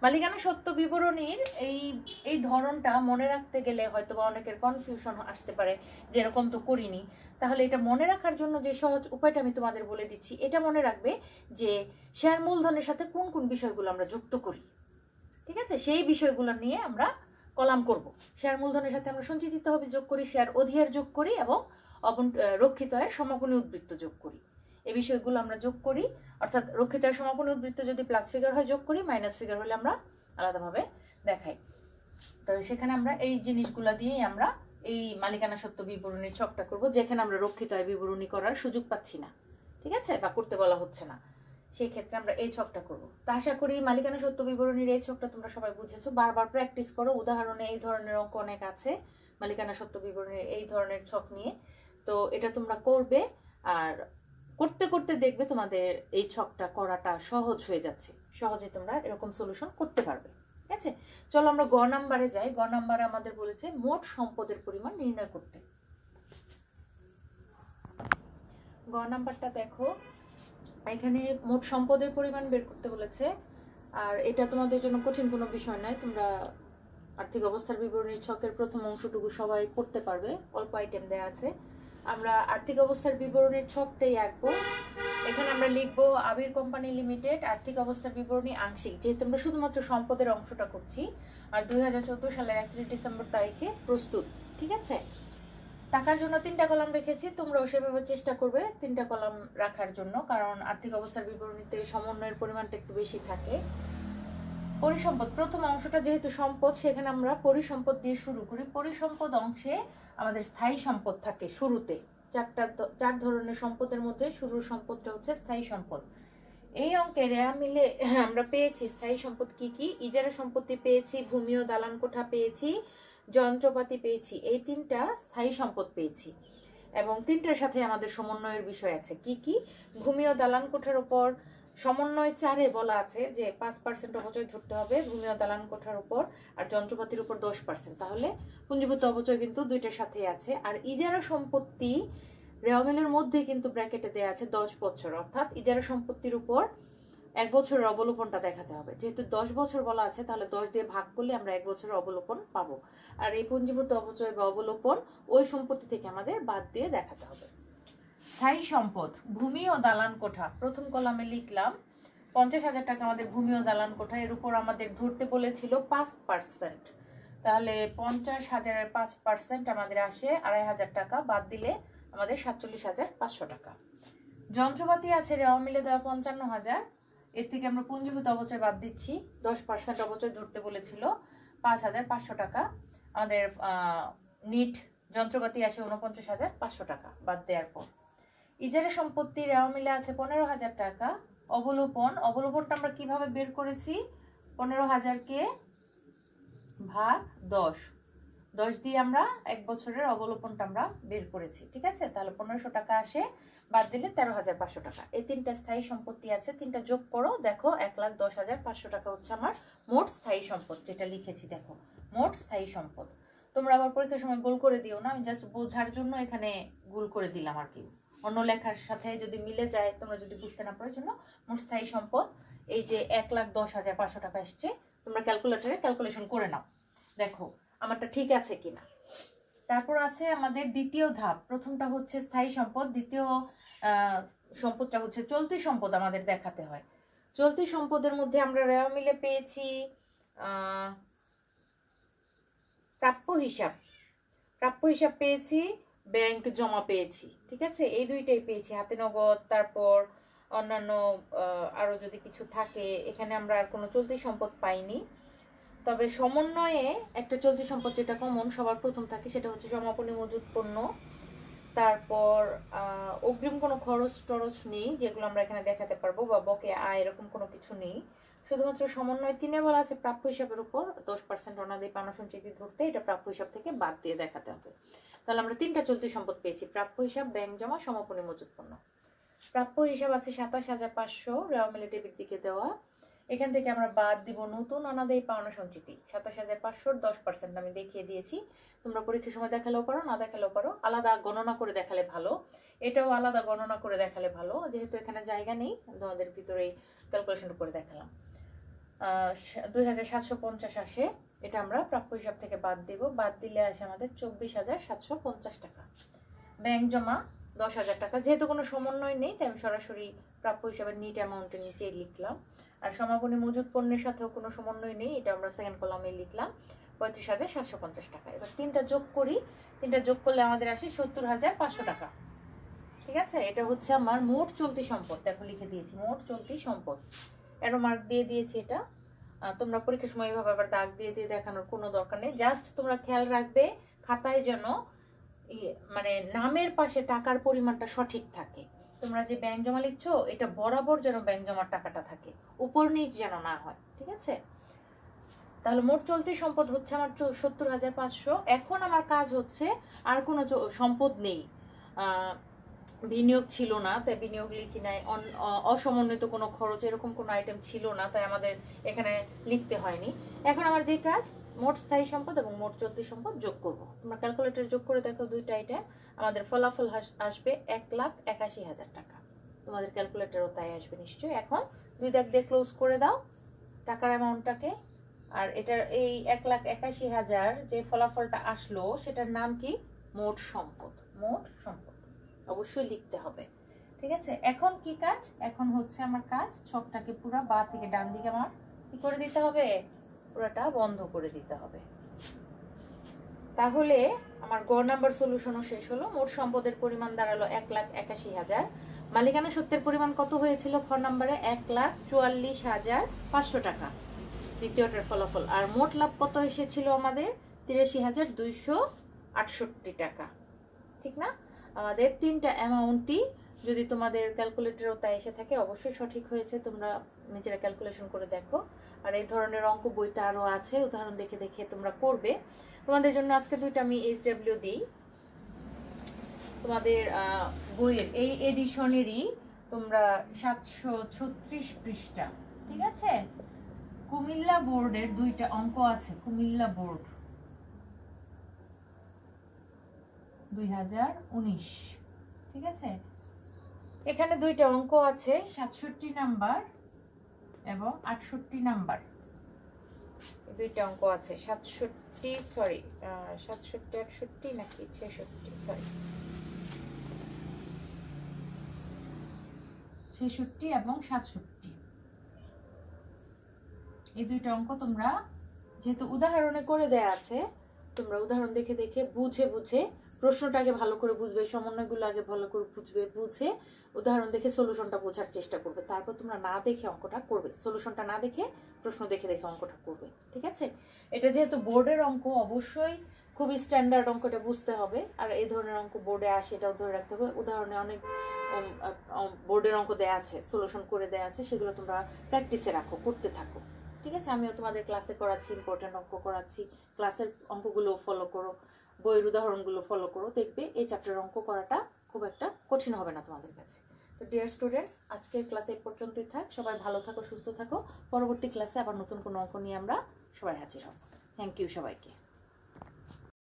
মালিকানা সত্ত্ব বিবরণীর এই ধরনটা মনে রাখতে গেলে হয়তো বা অনেকের কনফিউশন আসতে পারে, যে এরকম তো করিনি। তাহলে এটা মনে রাখার জন্য যে সহজ উপায়টা আমি তোমাদের বলে দিচ্ছি, এটা মনে রাখবে যে শেয়ার মূলধনের সাথে কোন কোন বিষয়গুলো আমরা যুক্ত করি, ঠিক আছে, সেই বিষয়গুলো নিয়ে আমরা কলাম করব। শেয়ার মূলধনের সাথে আমরা সঞ্চিত তহবিল যোগ করি, শেয়ার অধিহার যোগ করি এবং রক্ষিত আয়ের সমাপনী উদ্বৃত্ত যোগ করি। এই বিষয়গুলো আমরা যোগ করি, অর্থাৎ রক্ষিত আয়ের সমাপনী উদ্বৃত্ত যদি প্লাস ফিগার হয় যোগ করি, মাইনাস ফিগার হলে আমরা আলাদাভাবে দেখাই। তো সেখানে আমরা এই জিনিসগুলো দিয়েই আমরা এই মালিকানা সত্ত্ব বিবরণীর ছকটা করব, যেখানে আমরা রক্ষিত আয় বিবরণী করার সুযোগ পাচ্ছি না, ঠিক আছে, বা করতে বলা হচ্ছে না, সেই ক্ষেত্রে আমরা এই ছকটা করব। তা আশা করি মালিকানা সত্ত্ব বিবরণীর এই ছকটা তোমরা সবাই বুঝেছো। বারবার প্র্যাকটিস করো, উদাহরণে এই ধরনের অঙ্ক অনেক আছে মালিকানা সত্ত্ব বিবরণীর এই ধরনের ছক নিয়ে। তো এটা তোমরা করবে, আর করতে করতে দেখবে তোমাদের এই ছকটা করাটা সহজ হয়ে যাচ্ছে, সহজে তোমরা এরকম সলিউশন করতে পারবে, ঠিক আছে। চলো আমরা গ নাম্বারে যাই। গ নাম্বারে আমাদের বলেছে মোট সম্পদের পরিমাণ নির্ণয় করতে। গ নাম্বারটা দেখো, এখানে মোট সম্পদের পরিমাণ বের করতে বলেছে। আর এটা তোমাদের জন্য কঠিন কোনো বিষয় নয়, তোমরা আর্থিক অবস্থার বিবরণীর ছকের প্রথম অংশটুকু সবাই করতে পারবে, অল্প আইটেম দেয়া আছে। আমরা আর্থিক অবস্থার বিবরণীর ছকটাই আঁকবো। এখানে আমরা লিখবো আবির কোম্পানি লিমিটেড আর্থিক অবস্থার বিবরণী আংশিক, যেহেতু আমরা শুধুমাত্র সম্পদের অংশটা করছি, আর 2014 সালের 31 ডিসেম্বর তারিখে প্রস্তুত, ঠিক আছে। টাকার জন্য 3টা কলাম রেখেছি, তোমরাও সেভাবে চেষ্টা করবে 3টা কলাম রাখার জন্য, কারণ আর্থিক অবস্থার বিবরণীতে সমন্বয়ের পরিমাণটা একটু বেশি থাকে। পরিসম্পদ প্রথম অংশটা যেহেতু সম্পদ, সেখানে আমরা পরিসম্পদ দিয়ে শুরু করি। পরিসম্পদ অংশে আমাদের স্থায়ী সম্পদ থাকে শুরুতে, 4 ধরনের সম্পদের মধ্যে শুরুর সম্পদটা হচ্ছে স্থায়ী সম্পদ। এই অঙ্কে রেয়া মিলে আমরা পেয়েছি স্থায়ী সম্পদ কি কি? ইজারা সম্পত্তি পেয়েছি, ভূমি ও দালান কোঠা পেয়েছি, যন্ত্রপাতি পেয়েছি, এই 3টা স্থায়ী সম্পদ পেয়েছি। এবং 3টার সাথে আমাদের সমন্বয়ের বিষয় আছে। কি কি? ভূমি ও দালান কোঠার উপর সমন্বয় 4-এ বলা আছে যে 5% অপচয় ধরতে হবে ভূমি ও দালান কোঠার উপর, আর যন্ত্রপাতির উপর 10%। তাহলে পুঞ্জীভূত অপচয় কিন্তু 2টার সাথেই আছে। আর ইজারা সম্পত্তি রেওয়া মিলের মধ্যে কিন্তু ব্র্যাকেটে দেওয়া আছে 10 বছর, অর্থাৎ ইজারা সম্পত্তির উপর 1 বছরের অবলোপনটা দেখাতে হবে। যেহেতু 10 বছর বলা আছে, তাহলে 10 দিয়ে ভাগ করলে আমরা 1 বছরের অবলোপন পাবো। আর এই পুঞ্জীভূত অপচয় বা অবলোপন ওই সম্পত্তি থেকে আমাদের বাদ দিয়ে দেখাতে হবে। স্থায়ী সম্পদ ভূমি ও দালান কোঠা, প্রথম কলামে লিখলাম 50,000 টাকা আমাদের ভূমি ও দালান কোঠা, এর উপর আমাদের ধরতে বলেছিল 5%। তাহলে 50,000-এর 5% আমাদের আসে 2,500 টাকা, বাদ দিলে আমাদের 47,500 টাকা। যন্ত্রপাতি আছে রেওয়া মিলে দেওয়া 55,000, এর থেকে আমরা পুঞ্জীভূত অপচয় বাদ দিচ্ছি, 10% অপচয় ধরতে বলেছিল 5,500 টাকা, আমাদের নিট যন্ত্রপাতি আসে 49,500 টাকা বাদ দেওয়ার পর। ইজারা সম্পত্তি রেওয়া মিলে আছে 15,000 টাকা। অবলোপনটা আমরা কিভাবে বের করেছি? 15,000-কে ভাগ 10 দিয়ে আমরা 1 বছরের অবলোপনটা আমরা বের করেছি, ঠিক আছে। তাহলে 1500 টাকা আসে, বাদ দিলে 13,500 টাকা। এই 3টা স্থায়ী সম্পত্তি আছে, 3টা যোগ করো, দেখো 1,10,500 টাকা হচ্ছে আমার মোট স্থায়ী সম্পদ, যেটা লিখেছি দেখো মোট স্থায়ী সম্পদ। তোমরা আবার পরীক্ষার সময় গোল করে দিও না, আমি জাস্ট বোঝার জন্য এখানে গোল করে দিলাম আর কি। অন্য লেখার সাথে যদি মিলে যায়, তোমরা যদি বুঝতে না পারো, জন্য মোট স্থায়ী সম্পদ এই যে 1,10,500 টাকা এসছে, তোমরা ক্যালকুলেটরে ক্যালকুলেশন করে নাও, দেখো আমারটা ঠিক আছে কিনা। তারপর আছে আমাদের দ্বিতীয় ধাপ। প্রথমটা হচ্ছে স্থায়ী সম্পদ, দ্বিতীয় সম্পদটা হচ্ছে চলতি সম্পদ আমাদের দেখাতে হয়। চলতি সম্পদের মধ্যে আমরা রেওয়া মিলে পেয়েছি প্রাপ্য হিসাব, প্রাপ্য হিসাব পেয়েছি, ব্যাংক জমা পেয়েছি, ঠিক আছে, এই দুইটাই পেয়েছি, হাতে নগদ। তারপর অন্যান্য আরো যদি কিছু থাকে, এখানে আমরা আর কোনো চলতি সম্পদ পাইনি। তবে সমন্বয়ে একটা চলতি সম্পদ যেটা কমন সবার প্রথম থাকে, সেটা হচ্ছে সমাপনী মজুত পণ্য। তারপর অগ্রিম কোনো খরচ টরচ নেই যেগুলো আমরা এখানে দেখাতে পারবো, বা বকে আয় এরকম কোনো কিছু নেই। শুধুমাত্র সমন্বয় 3 বলা আছে প্রাপ্য হিসাবের উপর 10% অনাদায়ী পাওনা সঞ্চিতি ধরতে, এটা প্রাপ্য হিসাব থেকে বাদ দিয়ে দেখাতে হবে। তাহলে আমরা 3টা চলতি সম্পদ পেয়েছি, প্রাপ্য হিসাব, ব্যাংক জমা, সমাপনী মজুত পণ্য। প্রাপ্য হিসাব আছে 27,500 রেওয়া মিলে ডেবিট দিকে দেওয়া। এখান থেকে আমরা বাদ দিব নতুন অনাদায়ী পাওনা সঞ্চিতি 27,500 10% আমি দেখিয়ে দিয়েছি। তোমরা পরীক্ষার সময় দেখালেও পারো, না দেখালেও পারো, আলাদা গণনা করে দেখালে ভালো, এটাও আলাদা গণনা করে দেখালে ভালো, যেহেতু এখানে জায়গা নেই তোমাদের ভিতরেই ক্যালকুলেশন করে দেখালাম। 2,750 আসে, এটা আমরা প্রাপ্য হিসাব থেকে বাদ দিব, বাদ দিলে আসে আমাদের 24,750 টাকা। ব্যাংক জমা 10,000 টাকা, যেহেতু কোনো সমন্বয় নেই তাই আমি সরাসরি প্রাপ্য হিসাবে নিট অ্যামাউন্টের নিচেই লিখলাম। আর সমাপনী মজুত পণ্যের সাথেও কোনো সমন্বয় নেই, এটা আমরা সেকেন্ড কলামে লিখলাম 35,750 টাকা। এবার 3টা যোগ করি, 3টা যোগ করলে আমাদের আসে 70,500 টাকা, ঠিক আছে। এটা হচ্ছে আমার মোট চলতি সম্পদ, দেখো লিখে দিয়েছি মোট চলতি সম্পদ, এরো মার্ক দিয়ে দিয়েছি। এটা তোমরা পরীক্ষার সময় এভাবে আবার দাগ দিয়ে দিয়ে দেখানোর কোনো দরকার নেই, জাস্ট তোমরা খেয়াল রাখবে খাতায় যেন মানে নামের পাশে টাকার পরিমাণটা সঠিক থাকে। তোমরা যে ব্যাংক জমা লিখছো এটা বরাবর যেন ব্যাংক জমার টাকাটা থাকে, উপর নিচ যেন না হয়, ঠিক আছে। তাহলে মোট চলতি সম্পদ হচ্ছে আমার 70,500। এখন আমার কাজ হচ্ছে, আর কোনো সম্পদ নেই, বিনিয়োগ ছিল না তাই বিনিয়োগ লিখি নাই, অসমন্বিত কোনো খরচ এরকম কোনো আইটেম ছিল না তাই আমাদের এখানে লিখতে হয়নি। এখন আমার যে কাজ, মোট স্থায়ী সম্পদ এবং মোট চলতি সম্পদ যোগ করব। তোমরা ক্যালকুলেটর যোগ করে দেখো দুইটা আইটেম, আমাদের ফলাফল আসবে 1,81,000 টাকা। তোমাদের ক্যালকুলেটরও তাই আসবে নিশ্চয়ই। এখন 2 দাগ দিয়ে ক্লোজ করে দাও টাকার অ্যামাউন্টটাকে। আর এটার এই 1,81,000 যে ফলাফলটা আসলো সেটার নাম কি? মোট সম্পদ। মোট সম্পদ অবশ্যই লিখতে হবে, ঠিক আছে। এখন কি কাজ? এখন হচ্ছে আমার কাজ ছকটাকে পুরো বাঁ থেকে ডান দিকে আমার কি করে দিতে হবে, পুরোটা বন্ধ করে দিতে হবে। তাহলে আমার গ নাম্বার সলিউশনও শেষ হলো। মোট সম্পদের পরিমাণ দাঁড়ালো 1,81,000। মালিকানা সত্ত্বের পরিমাণ কত হয়েছিল খ নাম্বারে? 1,44,500 টাকা দ্বিতীয়টার ফলাফল। আর মোট লাভ কত এসেছিল আমাদের? 83,268 টাকা, ঠিক না? আমাদের 3টা অ্যামাউন্টই যদি তোমাদের ক্যালকুলেটরও তাই এসে থাকে অবশ্যই সঠিক হয়েছে, তোমরা নিজেরা ক্যালকুলেশন করে দেখো। আর এই ধরনের অঙ্ক বইতে আরও আছে, উদাহরণ দেখে দেখে তোমরা করবে। তোমাদের জন্য আজকে 2টা আমি HW দিই। তোমাদের বইয়ের এই এডিশনেরই তোমরা 736 পৃষ্ঠা, ঠিক আছে। কুমিল্লা বোর্ডের 2টা অঙ্ক আছে, কুমিল্লা বোর্ড 2019, ঠিক আছে। এখানে 2টা অঙ্ক আছে, 67 নাম্বার এবং 68 নাম্বার। 2টা অঙ্ক আছে, 67 68 নাকি 66, সরি 66 এবং 67। এই 2টা অঙ্ক তোমরা যেহেতু উদাহরণে করে দেয়া আছে, তোমরা উদাহরণ দেখে দেখে বুঝে বুঝে প্রশ্নটাকে ভালো করে বুঝবে, সমন্বয়গুলো আগে ভালো করে বুঝবে, বুঝে উদাহরণ দেখে সলিউশনটা বোঝার চেষ্টা করবে। তারপর তোমরা না দেখে অঙ্কটা করবে, সলিউশনটা না দেখে প্রশ্ন দেখে দেখে অঙ্কটা করবে, ঠিক আছে। এটা যেহেতু বোর্ডের অঙ্ক, অবশ্যই খুবই স্ট্যান্ডার্ড অঙ্কটা বুঝতে হবে। আর এই ধরনের অঙ্ক বোর্ডে আসে এটাও ধরে রাখতে হবে। উদাহরণে অনেক বোর্ডের অঙ্ক দেয়া আছে, সলিউশন করে দেয়া আছে, সেগুলো তোমরা প্র্যাকটিসে রাখো, করতে থাকো, ঠিক আছে। আমিও তোমাদের ক্লাসে করাচ্ছি, ইম্পর্টেন্ট অঙ্ক করাচ্ছি, ক্লাসের অঙ্কগুলো ফলো করো, বইয়ের উদাহরণগুলো ফলো করো, দেখবে এই চ্যাপ্টারের অঙ্ক করাটা খুব একটা কঠিন হবে না তোমাদের কাছে। তো ডিয়ার স্টুডেন্টস, আজকের ক্লাসে এই পর্যন্তই থাক। সবাই ভালো থাকো, সুস্থ থাকো। পরবর্তী ক্লাসে আবার নতুন কোনো অঙ্ক নিয়ে আমরা সবাই হাজির হব। থ্যাংক ইউ সবাইকে।